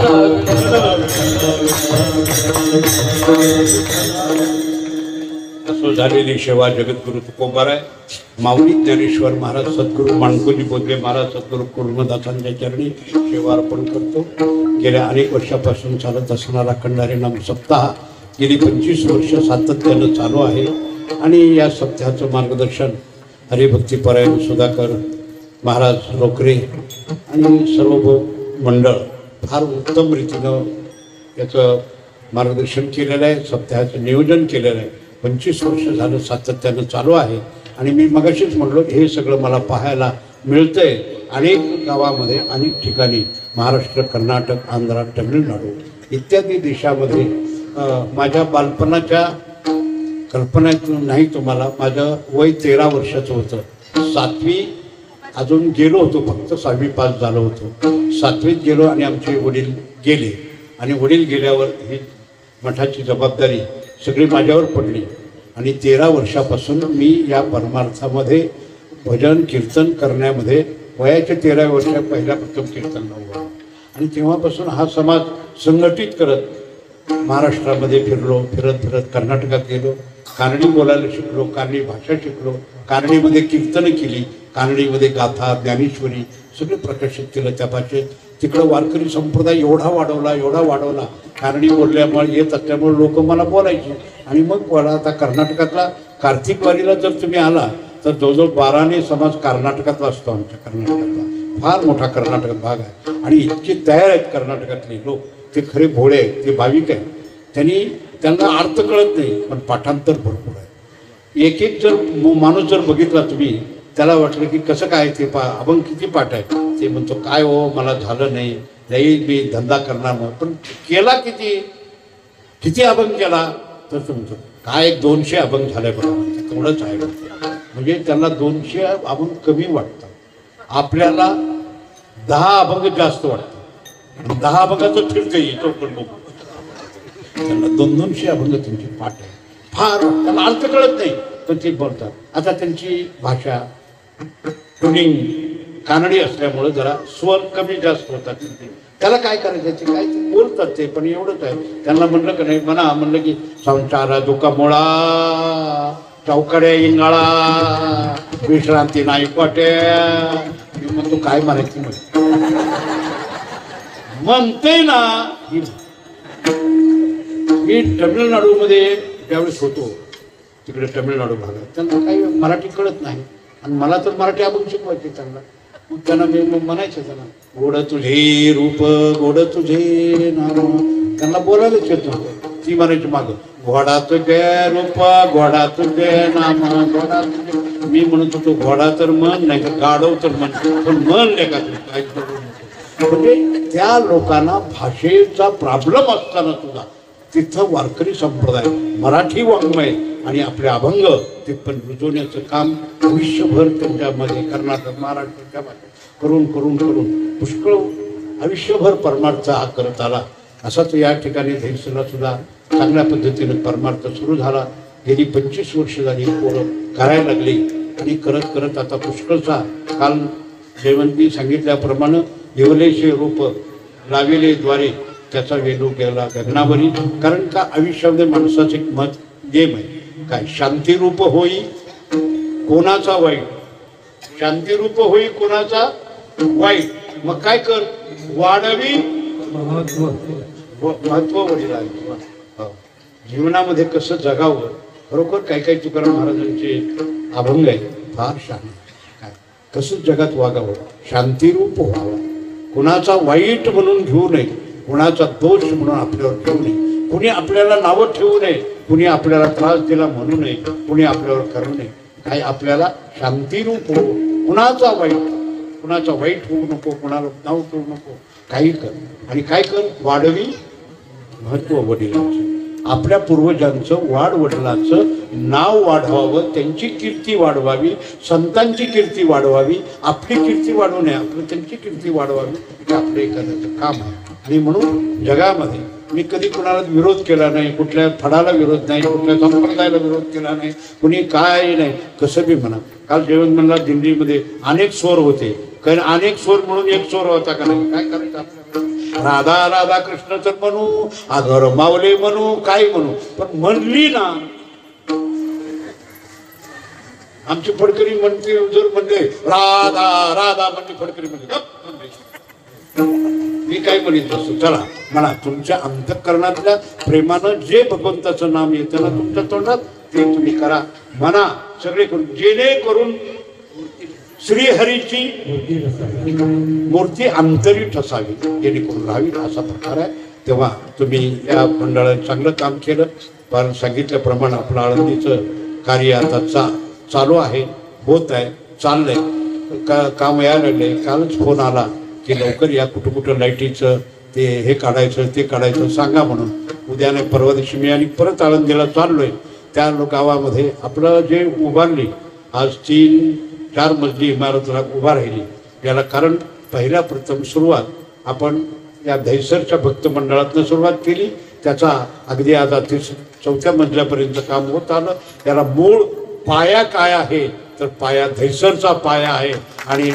असं झालेली सेवा जगद्गुरु तुकोबाराय माऊली ज्ञानेश्वर महाराज सद्गुरू माणकोजी बोधले महाराज सद्गुरू पूर्णदासांच्या चरणी सेवा अर्पण करतो गेल्या अनेक वर्षापासून चालत असणारा खंडारी नाम सप्ताह गेली 25 वर्ष सातत्यानं चालू आहे आणि या सप्ताहाचं मार्गदर्शन हरिभक्तीपरायण सुधाकर महाराज रोकरे आणि सर्व मंडळ फार उत्तम रीतीनं याचं मार्गदर्शन केलेलं आहे सप्ताहाचं नियोजन केलेलं आहे 25 वर्ष झालं सातत्यानं चालू आहे आणि मी मगाशीच म्हटलो हे सगळं मला पाहायला मिळतंय अनेक गावामध्ये अनेक ठिकाणी महाराष्ट्र कर्नाटक आंध्र तमिळनाडू इत्यादी देशामध्ये माझ्या बालपणाच्या कल्पनेतून नाही तुम्हाला माझं वय 13 वर्षाचं होतं 7वी अजून गेलो होतो फक्त 6वी पास झालो होतो 7वीत गेलो आणि आमचे वडील गेले आणि वडील गेल्यावर ही मठाची जबाबदारी सगळी माझ्यावर पडली आणि 13 वर्षापासून मी या परमार्थामध्ये भजन कीर्तन करण्यामध्ये वयाच्या 13 वर्षात पहिल्या प्रथम कीर्तन लावलं आणि तेव्हापासून हा समाज संघटित करत महाराष्ट्रामध्ये फिरत कर्नाटकात गेलो कानडी बोलायला शिकलो कानडी भाषा शिकलो कानडीमध्ये कीर्तनं केली कानडीमध्ये गाथा ज्ञानेश्वरी सगळे प्रकाशित केलं त्या भाषेत तिकडं वारकरी संप्रदाय एवढा वाढवला कानडी बोलल्यामुळे येत असल्यामुळे लोक मला बोलायचे आणि मग मला आता कर्नाटकातला कार्तिक वारीला जर तुम्ही आला तर जवळजवळ 12ने समाज कर्नाटकातला असतो आमच्या कर्नाटकातला फार मोठा कर्नाटकात भाग आहे आणि इतके तयार आहेत कर्नाटकातले लोक ते खरे भोळे आहेत ते भाविक आहेत त्यांना अर्थ कळत नाही पण पाठांतर भरपूर आहे एक जर माणूस जर बघितला तुम्ही त्याला वाटलं की कसं काय ते अभंग किती पाठ आहे ते म्हणतो काय हो मला झालं नाही मी धंदा करणार नाही पण केला किती अभंग केला तर तुमचं काय 200 अभंग झाले बघा तेवढंच आहे म्हणजे त्यांना 200 अभंग कमी वाटतात आपल्याला 10 अभंग जास्त वाटतात 10 अभंगाचं फिरते येतो पण बघू त्यांना 200 अभंग तुमचे पाठ आहे फार त्याला अर्थ कळत नाही पण ते बोलतात. आता त्यांची भाषा ट्युनिंग कानडी असल्यामुळे जरा स्वर कमी जास्त होतात. त्याला काय करायचं ते काय ते बोलतात ते पण एवढंच आहे. त्यांना म्हणलं का नाही म्हणा म्हणलं की संसारा दुका मुळा चौकड्या इंगाळा विश्रांती नाही वाट्या मग तू काय म्हणायची म्हणते ना. मी तमिळनाडूमध्ये त्यावेळेस होतो तिकडे तमिळनाडू भागात त्यांना काही मराठी कळत नाही आणि मला तर मराठी आपण शिकवायची त्यांना. मग त्यांना मी म्हणायचं त्यांना गोड तुझे रूप गोड तुझे नाम त्यांना बोलायलाच येत नव्हतं. ती म्हणायची मागं घोडा तुझे रूप घोडा तुझे नाम घोडा तुझे. मी म्हणत होतो घोडा तर मन नाही का गाडव तर मन पण मन नाही का काय म्हणजे त्या लोकांना भाषेचा प्रॉब्लेम असताना सुद्धा तिथं वारकरी संप्रदाय मराठी वाङ्मय आणि आपले अभंग ते पण रुजवण्याचं काम आयुष्यभर त्यांच्यामध्ये कर्नाटक महाराष्ट्राच्या करून करून करून पुष्कळ आयुष्यभर परमार्थ हा करत आला. असाच या ठिकाणी धैर्यला सुद्धा चांगल्या पद्धतीने परमार्थ सुरू झाला. गेली 25 वर्ष झाली पोरं करायला लागली आणि करत करत आता पुष्कळचा काल जयवंती सांगितल्याप्रमाणे येवलेचे रूप लाविले द्वारे त्याचा वेणू गेला गगनावरी. कारण का आयुष्यामध्ये माणसाचं एक मत गेम आहे काय शांतिरूप होई कोणाचा वाईट शांतिरूप होई कोणाचा वाईट. मग काय कर वाढवी महत्व वडिलांचे. जीवनामध्ये कसं जगावं खरोखर काही काही तुकाराम महाराजांचे अभंग आहे फार छान. काय कसं जगात वागावं शांतिरूप व्हावं कुणाचा वाईट म्हणून घेऊ नये कुणाचा दोष म्हणून आपल्यावर ठेवू नये कुणी आपल्याला नावं ठेवू नये कुणी आपल्याला त्रास दिला म्हणू नये कुणी आपल्यावर करू नये. काय आपल्याला शांतिरूप हो कुणाचा वाईट होऊ नको कुणाला नाव ठेवू नको काही कर आणि काय कर वाढवी महत्व वडिलांचं. आपल्या पूर्वजांचं वडिलांचं नाव वाढवावं त्यांची कीर्ती वाढवावी संतांची कीर्ती वाढवावी आपली कीर्ती वाढवू नये आपलं त्यांची कीर्ती वाढवावी हे आपलं एखाद्याचं काम आहे. आणि म्हणून जगामध्ये मी कधी कुणाला विरोध केला नाही कुठल्या फडाला विरोध नाही कुठल्या संप्रदायाला विरोध केला नाही कुणी काय नाही कसं बी म्हणा. काल जेवण म्हणला दिल्लीमध्ये अनेक स्वर होते कारण अनेक स्वर म्हणून एक स्वर होता का नाही काय करायचं आपल्याला राधा राधा कृष्ण तर म्हणू आधर मावले म्हणू काय म्हणू पण म्हणली ना आमची फडकरी म्हणते जर म्हणले राधा राधा म्हणजे फडकरी म्हणते मी काय म्हणत असतो चला म्हणा तुमच्या अंतःकरणातल्या प्रेमानं जे भगवंताचं नाम येतं ना तुमच्या तोंडात ते तुम्ही करा म्हणा सगळे करून जेणेकरून श्रीहरीची मूर्ती अंतरी ठसावी जेणेकरून राहावी असा प्रकार आहे. तेव्हा तुम्ही या मंडळाने चांगलं काम केलं पण सांगितल्याप्रमाणे आपलं आळंदीचं कार्य आता चालू आहे होत आहे चाललंय काम यायला लागले. कालच फोन आला की लवकर या कुठं कुठं लाईटीचं ते हे काढायचं ते काढायचं सांगा म्हणून. उद्या नाही परवा दिवशी मी आणि परत आळंदीला चाललोय. त्या गावामध्ये आपलं जे उभारली आज 3-4 मजली इमारत उभा राहिली याला कारण पहिल्या प्रथम सुरुवात आपण या दहिसरच्या भक्त मंडळातनं सुरुवात केली. त्याचा अगदी आता 4थ्या मजल्यापर्यंत काम होत आलं. त्याला मूळ पाया काय आहे तर पाया दहिसरचा पाया आहे आणि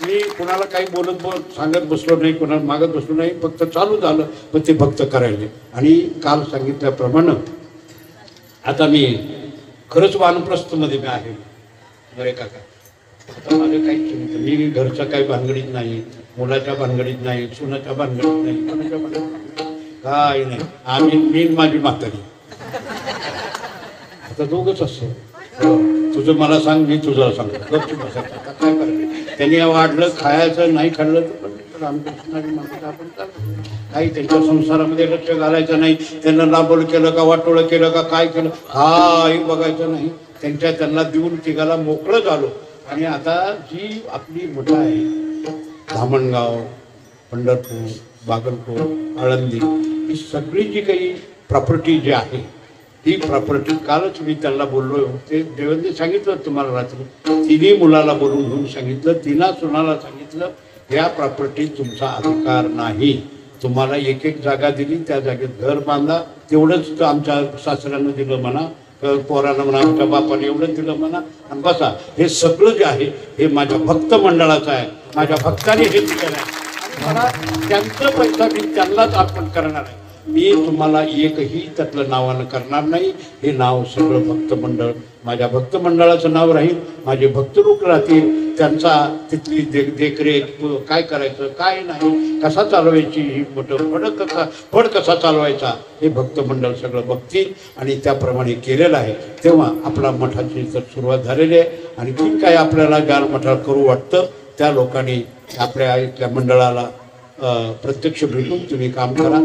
मी कुणाला काही बोलत सांगत बसलो नाही कुणाला मागत बसलो नाही फक्त चालू झालं पण ते भक्त करायले. आणि काल सांगितल्याप्रमाणे आता मी खरंच वानप्रस्थमध्ये मी आहे बरे काका. आता माझं काही चिंता मी घरच्या काही भानगडीत नाही मुलाच्या भानगडीत नाही सुनाच्या भानगडीत नाही कोणाच्या भानगडीत काय नाही. आम्ही मी माझी म्हातारी आता दोघंच असतो. तुझं मला सांग मी तुझं सांगतो गपचूप बसायचं. आता काय करायचं त्यांनी वाढलं खायचं नाही खाल्लं तर पण रामकृष्णाने म्हणतात आपण चालतो. काही त्यांच्या संसारामध्ये लक्ष घालायचं नाही. त्यांना लाभोळ केलं का वाटोळं केलं का काय केलं काही बघायचं नाही. त्यांना देऊन तिघाला मोकळं झालो. आणि आता जी आपली मठं आहे धामणगाव पंढरपूर बागलकोट आळंदी ही सगळी जी काही प्रॉपर्टी जी आहे ही प्रॉपर्टी कालच मी त्यांना बोललो ते देवेंद्र सांगितलं तुम्हाला रात्री तिन्ही मुलाला बोलून घेऊन सांगितलं तिला सुनाला सांगितलं या प्रॉपर्टी तुमचा अधिकार नाही तुम्हाला एक एक जागा दिली, त्या जागेत घर बांधा. तेवढंच आमच्या सासऱ्यानं दिलं म्हणा, पोरानं म्हणा, आमच्या बापाने एवढं दिलं म्हणा आणि बसा. हे सगळं जे आहे हे माझ्या भक्त मंडळाचं आहे, माझ्या भक्ताने हे दिलेलं आहे आणि मला त्यांचा पैसा मी त्यांनाच अर्पण करणार आहे. मी तुम्हाला एकही त्यातलं नावानं करणार नाही. हे नाव सगळं भक्त मंडळ, माझ्या भक्त मंडळाचं नाव राहील. माझे भक्त लोक राहतील, त्यांचा तिथली देखरेख, काय करायचं काय नाही, कसा चालवायची, ही मोठं फड कसा चालवायचा, हे भक्त मंडळ सगळं बघतील आणि त्याप्रमाणे केलेलं आहे. तेव्हा आपला मठाची तर सुरुवात झालेली आहे. आणि की काय आपल्याला ज्या मठाला करू वाटतं त्या लोकांनी आपल्या इथल्या मंडळाला प्रत्यक्ष भेटून तुम्ही काम करा.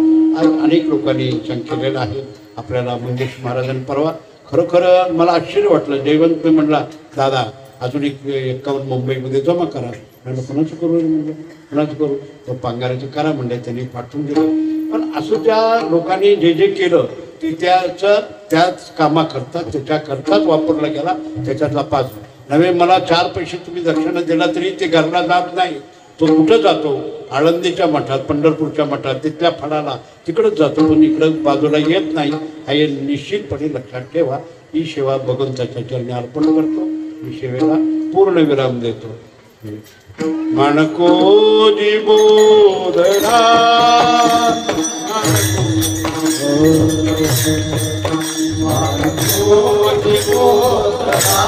अनेक लोकांनी केलेलं आहे. आपल्याला मंगेश महाराजांनी परवा खरोखर मला आश्चर्य वाटलं. जयवंत म्हणला, दादा अजून एक 51 मुंबईमध्ये जमा करा. म्हणलं कोणाचं करू, म्हणलं कोणाचं करू, तो पांगाराचं करा म्हणले. त्यांनी पाठवून दिलं. पण असं त्या लोकांनी जे जे केलं ते त्याच कामाकरता, त्याच्याकरताच वापरला गेला. त्याच्यातला 5 नव्हे मला 4 पैसे तुम्ही दक्षिणा दिला तरी ते घरला जात नाही. तो कुठं जातो, आळंदीच्या मठात, पंढरपूरच्या मठात, तिथल्या फळाला तिकडंच जातो, पण इकडं बाजूला येत नाही. हे निश्चितपणे लक्षात ठेवा. ही सेवा भगवंताच्या चरणी अर्पण करतो. ही सेवेला पूर्ण विराम देतो. मानको जी बोधना, मानको जी बोधना,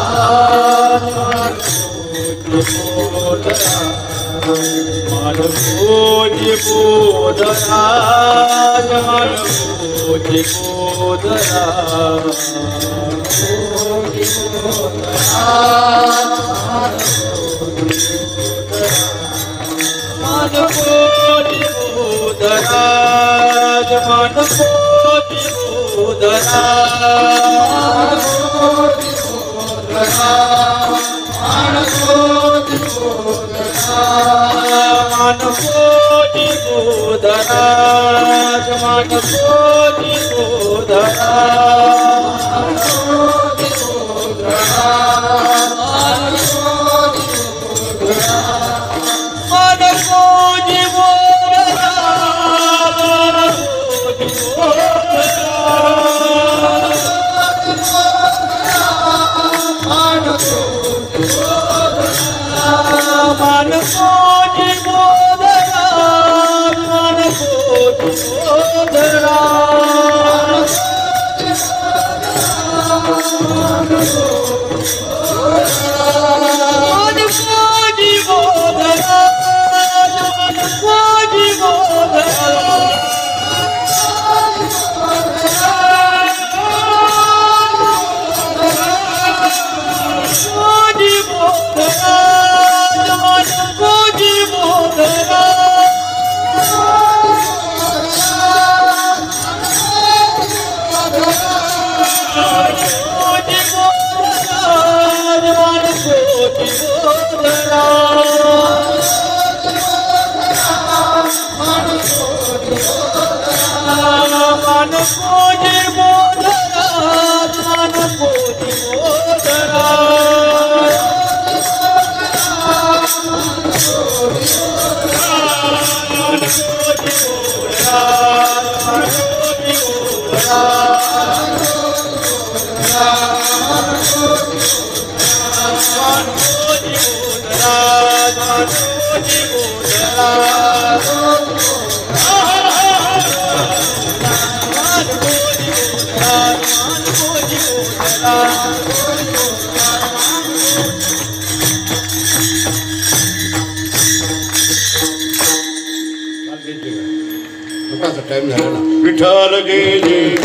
मानकोजी बोधना, मानकोजी बोधना, मानकोजी बोधना, मानकोजी बोधना, मानकोजी बोधना, मानकोजी बोधना, मानकोजी बोधना, मानकोजी बोधना, मानकोजी बोधना, मानकोजी बोधना, मानकोजी बोधना, टाइम झाला ना. विठ्ठल जय जय